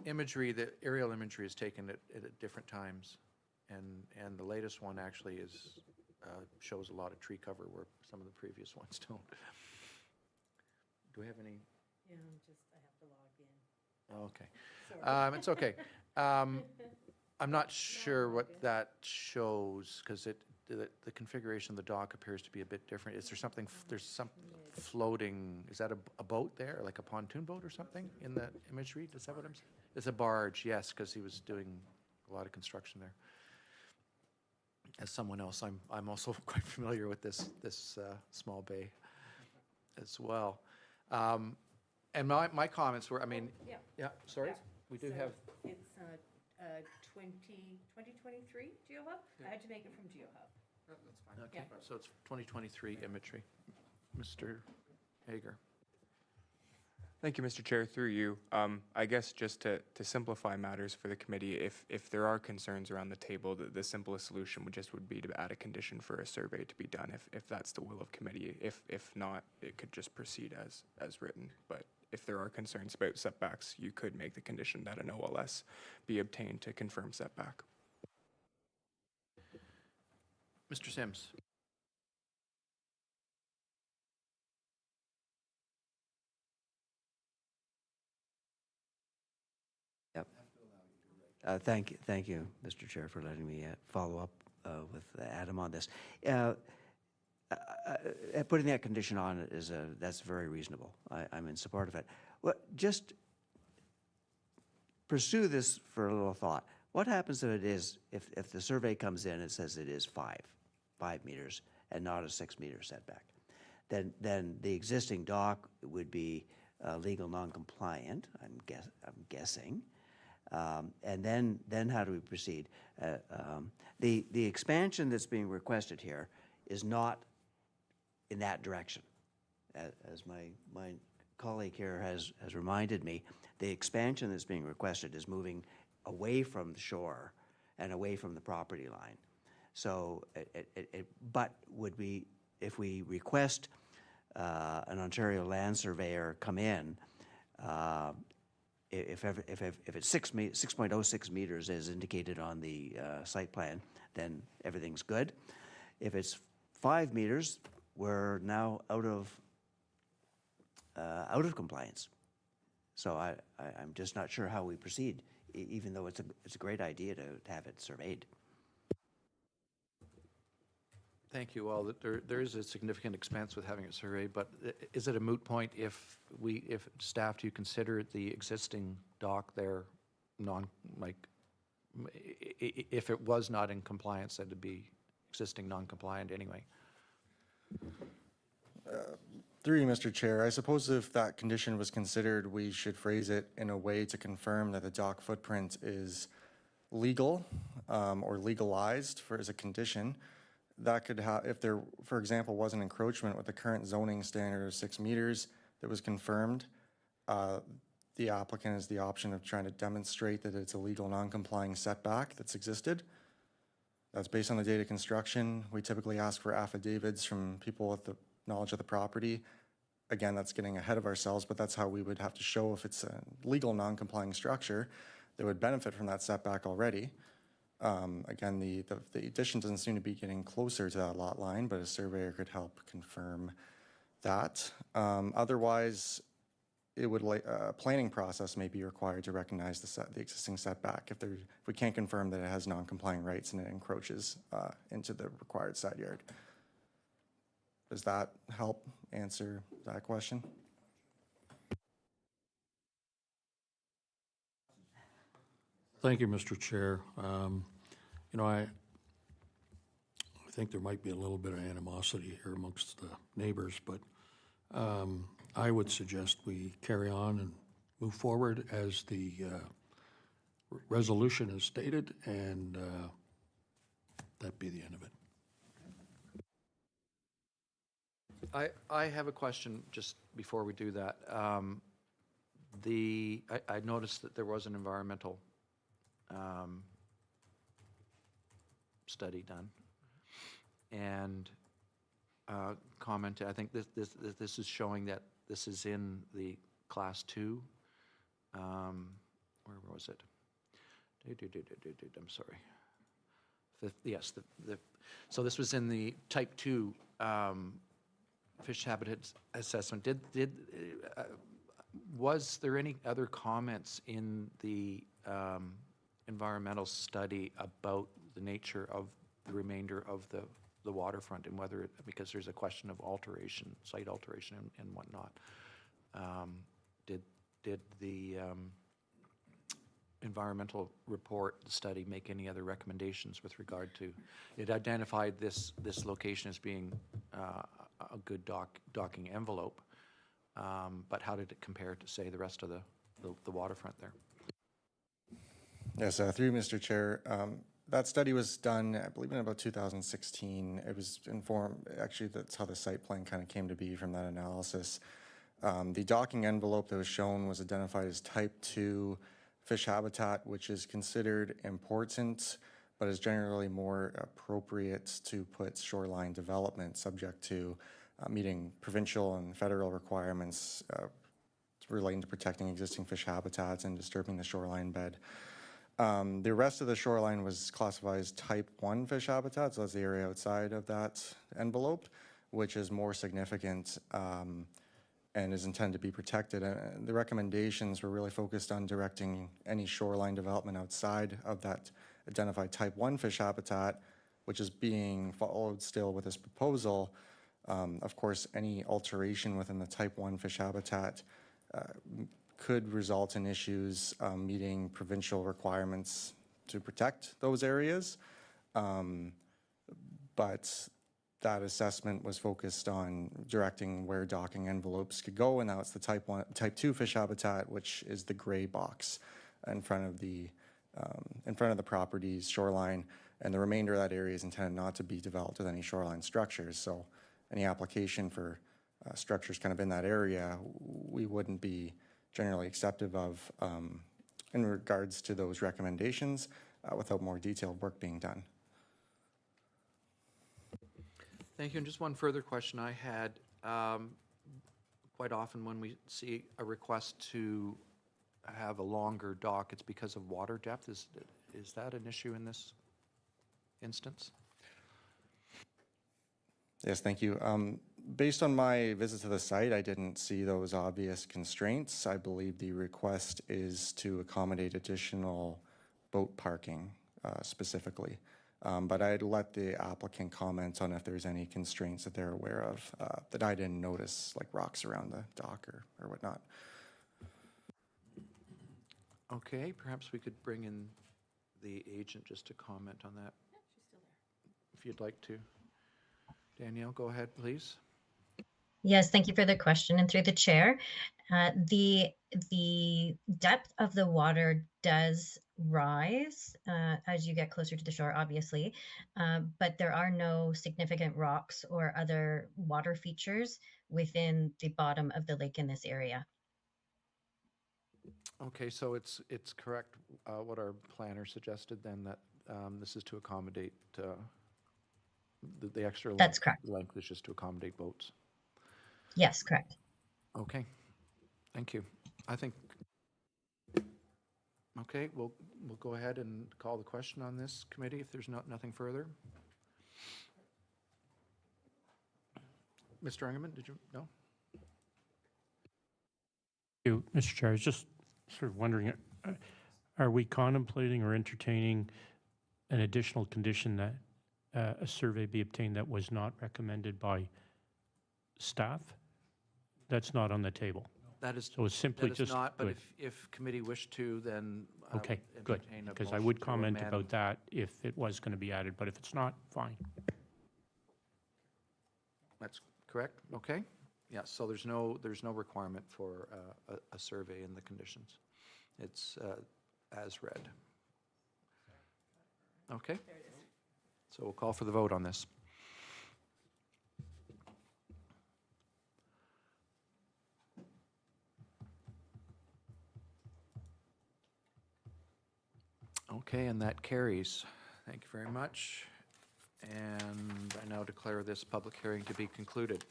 imagery, the aerial imagery is taken at different times, and the latest one actually is, shows a lot of tree cover where some of the previous ones don't. Do we have any? Yeah, I have to log in. Oh, okay. It's okay. I'm not sure what that shows, because the configuration of the dock appears to be a bit different. Is there something, there's some floating, is that a boat there, like a pontoon boat or something in the imagery? Is that what I'm saying? It's a barge, yes, because he was doing a lot of construction there. As someone else, I'm also quite familiar with this small bay as well. And my comments were, I mean, Yeah. sorry, Yeah. we do So have, It's 2023 GeoHub. I had to make it from GeoHub. okay, so it's 2023 imagery. Mr. Hager. Thank you, Mr. Chair. Through you, I guess just to simplify matters for the committee, if there are concerns around the table, the simplest solution would be to add a condition for a survey to be done, if that's the will of committee. If not, it could just proceed as written. But if there are concerns about setbacks, you could make the condition that an OLS be obtained to confirm setback. Mr. Sims. Thank you, Mr. Chair, for letting me follow up with Adam on this. Putting that condition on it that's very reasonable. I'm in support of it. Well, just pursue this for a little thought. What happens if the survey comes in and says it is 5 meters and not a 6 meter setback? Then the existing dock would be legal non-compliant, I'm guessing. And then how do we proceed? The expansion that's being requested here is not in that direction. As my colleague here has reminded me, the expansion that's being requested is moving away from the shore and away from the property line. So, but if we request an Ontario land surveyor come in, if it's 6.06 meters as indicated on the site plan, then everything's good. If it's 5 meters, we're now out of compliance. So I'm just not sure how we proceed, even though it's a great idea to have it surveyed. Thank you. Well, there is a significant expense with having it surveyed, but is it a moot point if staff, do you consider the existing dock there if it was not in compliance, that it'd be existing non-compliant anyway? Through you, Mr. Chair, I suppose if that condition was considered, we should phrase it in a way to confirm that the dock footprint is legal or legalized as a condition. That could have, if there, for example, was an encroachment with the current zoning standard of 6 meters that was confirmed, the applicant has the option of trying to demonstrate that it's a legal non-complying setback that's existed. That's based on the date of construction. We typically ask for affidavits from people with the knowledge of the property. Again, that's getting ahead of ourselves, but that's how we would have to show if it's a legal non-complying structure that would benefit from that setback already. Again, the addition doesn't seem to be getting closer to that lot line, but a surveyor could help confirm that. Otherwise, it would, planning process may be required to recognize the existing setback if we can't confirm that it has non-complying rights and it encroaches into the required side yard. Does that help answer that question? Thank you, Mr. Chair. You know, I think there might be a little bit of animosity here amongst the neighbors, but I would suggest we carry on and move forward as the resolution is stated, and that be the end of it. I have a question just before we do that. I noticed that there was an environmental study done, and commented, I think this is showing that this is in the class 2. Where was it? I'm sorry. Yes, so this was in the type 2 fish habitat assessment. Was there any other comments in the environmental study about the nature of the remainder of the waterfront and whether because there's a question of alteration, site alteration and whatnot. Did the environmental report study make any other recommendations with regard to, it identified this location as being a good docking envelope, but how did it compare to, say, the rest of the waterfront there? Yes, through Mr. Chair, that study was done, I believe, in about 2016. It was informed, actually, that's how the site plan kind of came to be from that analysis. The docking envelope that was shown was identified as type 2 fish habitat, which is considered important, but is generally more appropriate to put shoreline development subject to meeting provincial and federal requirements relating to protecting existing fish habitats and disturbing the shoreline bed. The rest of the shoreline was classified as type 1 fish habitat, so that's the area outside of that envelope, which is more significant and is intended to be protected. And the recommendations were really focused on directing any shoreline development outside of that identified type 1 fish habitat, which is being followed still with this proposal. Of course, any alteration within the type 1 fish habitat could result in issues meeting provincial requirements to protect those areas. But that assessment was focused on directing where docking envelopes could go, and now it's the type 2 fish habitat, which is the gray box in front of the property's shoreline, and the remainder of that area is intended not to be developed with any shoreline structures. So any application for structures kind of in that area, we wouldn't be generally acceptive of in regards to those recommendations without more detailed work being done. Thank you. And just one further question I had. Quite often when we see a request to have a longer dock, it's because of water depth. Is that an issue in this instance? Yes, thank you. Based on my visit to the site, I didn't see those obvious constraints. I believe the request is to accommodate additional boat parking specifically. But I'd let the applicant comment on if there's any constraints that they're aware of that I didn't notice, like rocks around the dock or whatnot. Okay, perhaps we could bring in the agent just to comment on that. Yeah, she's still there. If you'd like to. Danielle, go ahead, please. Yes, thank you for the question, and through the chair. The depth of the water does rise as you get closer to the shore, obviously, but there are no significant rocks or other water features within the bottom of the lake in this area. Okay, so it's correct what our planner suggested then, that this is to accommodate the extra length. That's correct. Length is just to accommodate boats. Yes, correct. Okay, thank you. I think, okay, we'll go ahead and call the question on this committee if there's nothing further. Mr. Engerman, did you? No? You, Mr. Chair, I was just sort of wondering, are we contemplating or entertaining an additional condition that a survey be obtained that was not recommended by staff? That's not on the table. That is, So it's simply that is just. not, but good. if committee wished to, then I would Okay, good, entertain a because I motion would to comment amend. about that if it was going to be added, but if it's not, fine. That's correct, okay? Yeah, so there's no requirement for a survey in the conditions. It's as read. Okay? So we'll call for the vote on this. Okay, and that carries. Thank you very much. And I now declare this public hearing to be concluded.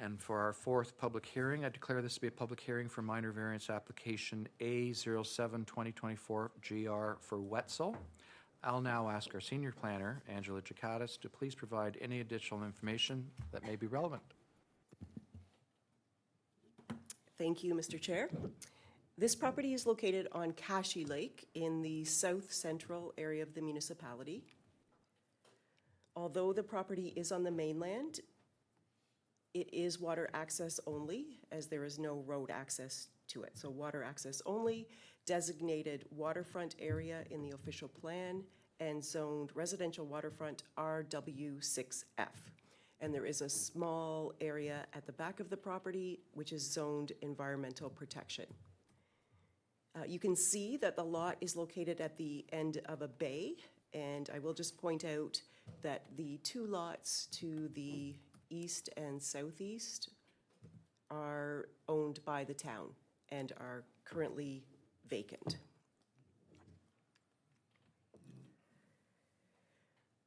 And for our fourth public hearing, I declare this to be a public hearing for minor variance application A07-2024-GR for Wetzel. I'll now ask our senior planner, Angela Jakatis, to please provide any additional information that may be relevant. Thank you, Mr. Chair. This property is located on Cashy Lake in the south central area of the municipality. Although the property is on the mainland, it is water access only, as there is no road access to it. So water access only, designated waterfront area in the official plan, and zoned residential waterfront RW6F. And there is a small area at the back of the property which is zoned environmental protection. You can see that the lot is located at the end of a bay, and I will just point out that the two lots to the east and southeast are owned by the town and are currently vacant.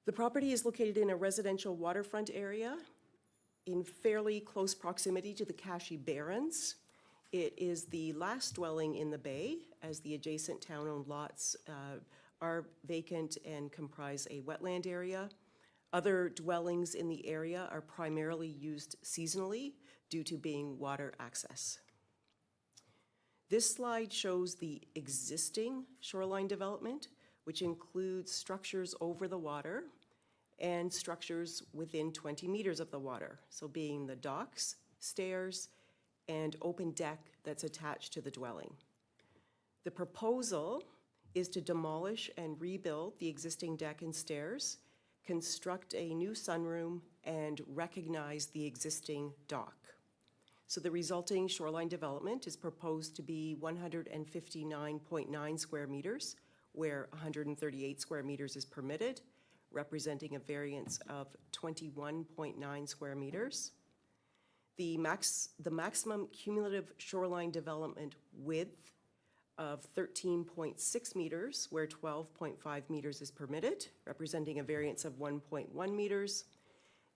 The property is located in a residential waterfront area in fairly close proximity to the Cashy Barrens. It is the last dwelling in the bay, as the adjacent town-owned lots are vacant and comprise a wetland area. Other dwellings in the area are primarily used seasonally due to being water access. This slide shows the existing shoreline development, which includes structures over the water and structures within 20 meters of the water, so being the docks, stairs, and open deck that's attached to the dwelling. The proposal is to demolish and rebuild the existing deck and stairs, construct a new sunroom, and recognize the existing dock. So the resulting shoreline development is proposed to be 159.9 square meters, where 138 square meters is permitted, representing a variance of 21.9 square meters. The maximum cumulative shoreline development width of 13.6 meters, where 12.5 meters is permitted, representing a variance of 1.1 meters,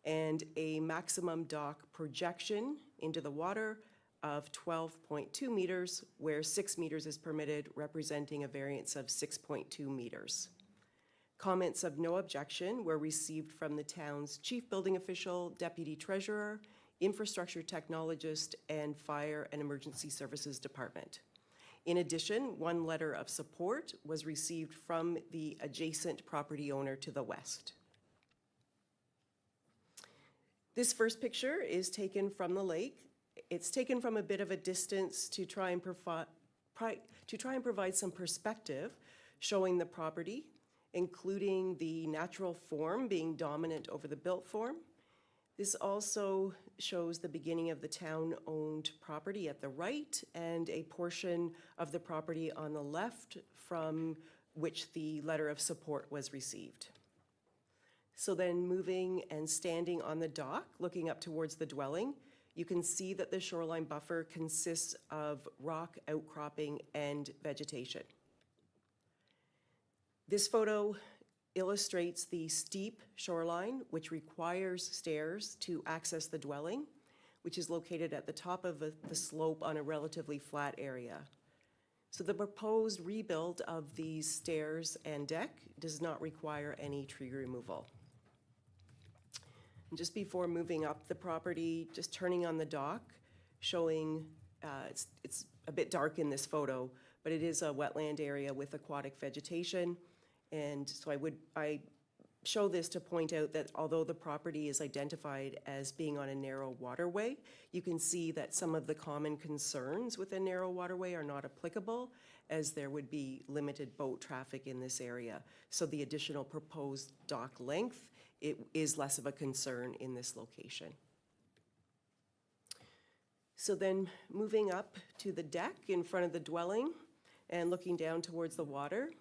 and a maximum dock projection into the water of 12.2 meters, where 6 meters is permitted, representing a variance of 6.2 meters. Comments of no objection were received from the town's chief building official, deputy treasurer, infrastructure technologist, and fire and emergency services department. In addition, one letter of support was received from the adjacent property owner to the west. This first picture is taken from the lake. It's taken from a bit of a distance to try and provide some perspective showing the property, including the natural form being dominant over the built form. This also shows the beginning of the town-owned property at the right and a portion of the property on the left from which the letter of support was received. So then moving and standing on the dock, looking up towards the dwelling, you can see that the shoreline buffer consists of rock outcropping and vegetation. This photo illustrates the steep shoreline, which requires stairs to access the dwelling, which is located at the top of the slope on a relatively flat area. So the proposed rebuild of these stairs and deck does not require any tree removal. And just before moving up the property, just turning on the dock, showing, it's a bit dark in this photo, but it is a wetland area with aquatic vegetation. And so I show this to point out that although the property is identified as being on a narrow waterway, you can see that some of the common concerns with a narrow waterway are not applicable, as there would be limited boat traffic in this area. So the additional proposed dock length, it is less of a concern in this location. So then moving up to the deck in front of the dwelling and looking down towards the water,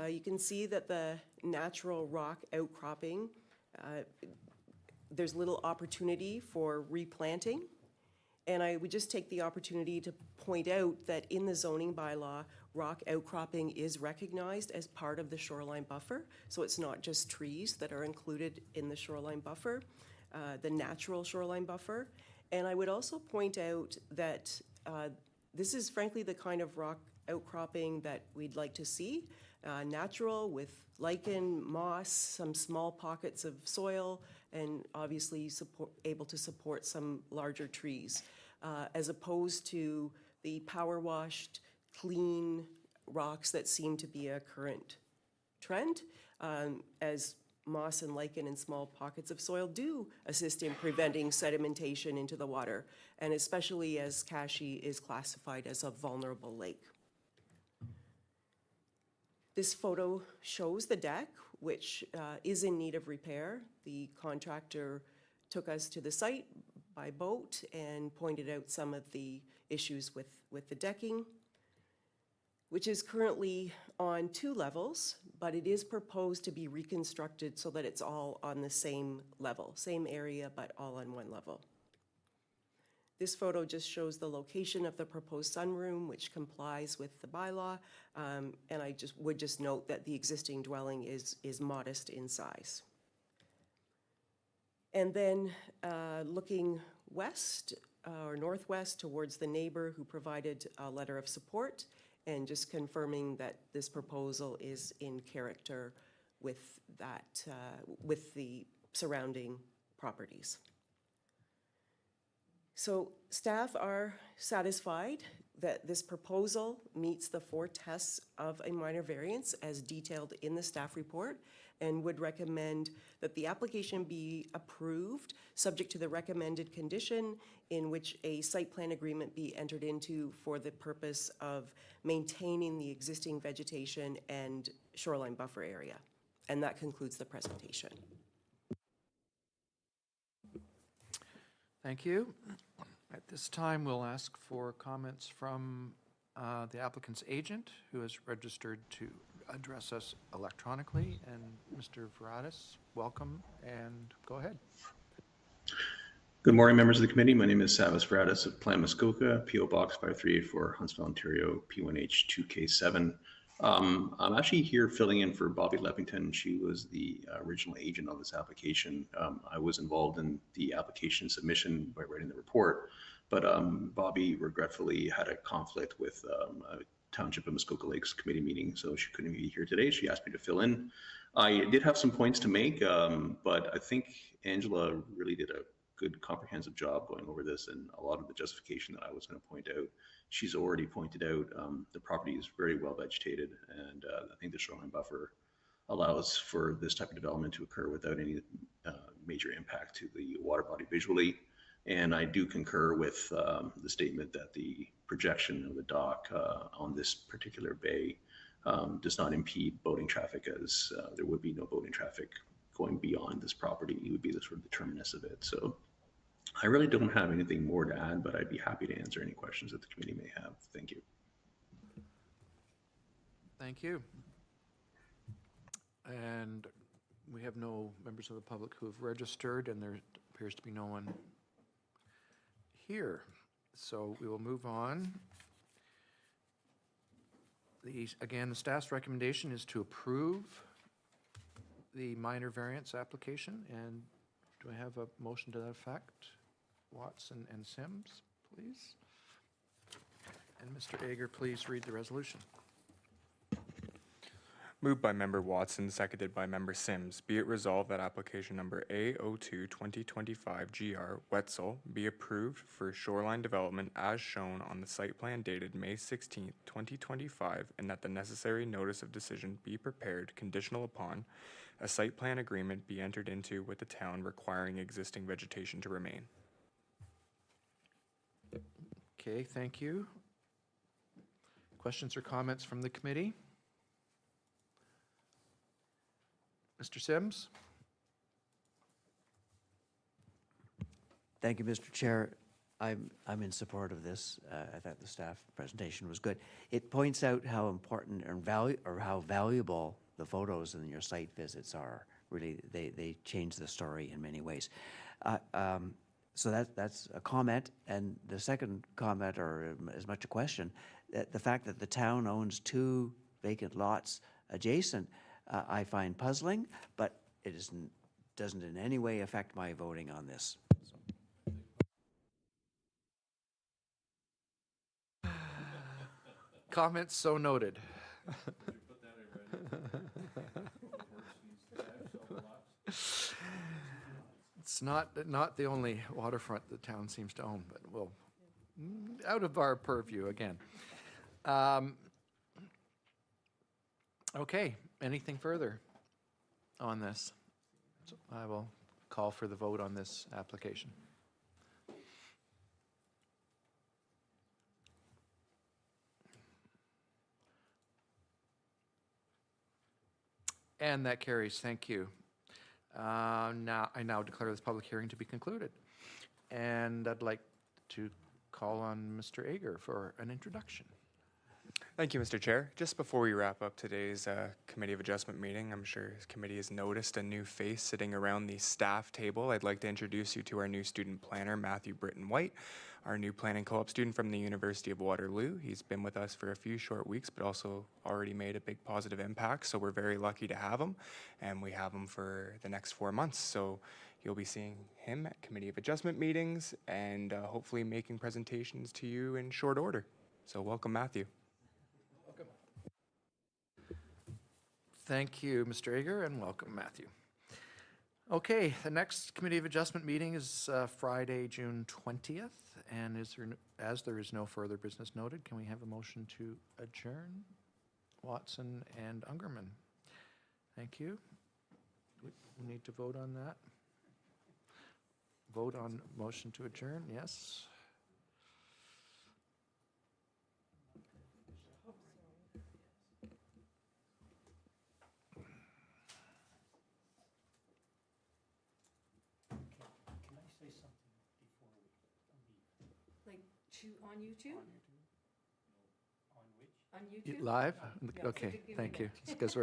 you can see that the natural rock outcropping, there's little opportunity for replanting. And I would just take the opportunity to point out that in the zoning bylaw, rock outcropping is recognized as part of the shoreline buffer. So it's not just trees that are included in the shoreline buffer, the natural shoreline buffer. And I would also point out that this is frankly the kind of rock outcropping that we'd like to see, natural with lichen, moss, some small pockets of soil, and obviously able to support some larger trees, as opposed to the power washed, clean rocks that seem to be a current trend, as moss and lichen and small pockets of soil do assist in preventing sedimentation into the water, and especially as Kashi is classified as a vulnerable lake. This photo shows the deck, which is in need of repair. The contractor took us to the site by boat and pointed out some of the issues with the decking, which is currently on 2 levels, but it is proposed to be reconstructed so that it's all on the same level, same area, but all on 1 level. This photo just shows the location of the proposed sunroom, which complies with the bylaw, and I would just note that the existing dwelling is modest in size. And then looking west or northwest towards the neighbor who provided a letter of support, and just confirming that this proposal is in character with that, with the surrounding properties. So staff are satisfied that this proposal meets the 4 tests of a minor variance as detailed in the staff report, and would recommend that the application be approved, subject to the recommended condition in which a site plan agreement be entered into for the purpose of maintaining the existing vegetation and shoreline buffer area. And that concludes the presentation. Thank you. At this time, we'll ask for comments from the applicant's agent, who is registered to address us electronically. And Mr. Veratis, welcome, and go ahead. Good morning, members of the committee. My name is Savas Veratis of Plan Muskoka, PO Box 5384, Huntsville, Ontario, P1H2K7. I'm actually here filling in for Bobby Levington. She was the original agent on this application. I was involved in the application submission by writing the report, but Bobby regretfully had a conflict with a Township of Muskoka Lakes committee meeting, so she couldn't be here today. She asked me to fill in. I did have some points to make, but I think Angela really did a good comprehensive job going over this, and a lot of the justification that I was going to point out, she's already pointed out. The property is very well vegetated, and I think the shoreline buffer allows for this type of development to occur without any major impact to the water body visually. And I do concur with the statement that the projection of the dock on this particular bay does not impede boating traffic, as there would be no boating traffic going beyond this property. It would be the sort of the terminus of it. So I really don't have anything more to add, but I'd be happy to answer any questions that the committee may have. Thank you. Thank you. And we have no members of the public who have registered, and there appears to be no one here. So we will move on. Again, the staff's recommendation is to approve the minor variance application. And do I have a motion to that effect? Watson and Sims, please. And Mr. Ager, please read the resolution. Moved by Member Watson, seconded by Member Sims. Be it resolved that application number A02 2025 GR Wetzel be approved for shoreline development as shown on the site plan dated May 16th, 2025, and that the necessary notice of decision be prepared conditional upon a site plan agreement be entered into with the town requiring existing vegetation to remain. Okay, thank you. Questions or comments from the committee? Mr. Sims? Thank you, Mr. Chair. I'm in support of this. I thought the staff presentation was good. It points out how important and how valuable the photos in your site visits are. Really, they change the story in many ways. So that's a comment. And the second comment, or as much a question, the fact that the town owns 2 vacant lots adjacent, I find puzzling, but it doesn't in any way affect my voting on this. Comments so noted. It's not the only waterfront the town seems to own, but well, out of our purview again. Okay, anything further on this? So I will call for the vote on this application. And that carries, thank you. I now declare this public hearing to be concluded. And I'd like to call on Mr. Ager for an introduction. Thank you, Mr. Chair. Just before we wrap up today's Committee of Adjustment meeting, I'm sure the committee has noticed a new face sitting around the staff table. I'd like to introduce you to our new student planner, Matthew Britton White, our new planning co-op student from the University of Waterloo. He's been with us for a few short weeks, but also already made a big positive impact. So we're very lucky to have him, and we have him for the next 4 months. So you'll be seeing him at Committee of Adjustment meetings and hopefully making presentations to you in short order. So welcome, Matthew. Thank you, Mr. Ager, and welcome, Matthew. Okay, the next Committee of Adjustment meeting is Friday, June 20th, and as there is no further business noted, can we have a motion to adjourn? Watson and Ungerman. Thank you. We need to vote on that. Vote on motion to adjourn, yes. On YouTube? On YouTube? Live? Okay, thank you. Because we're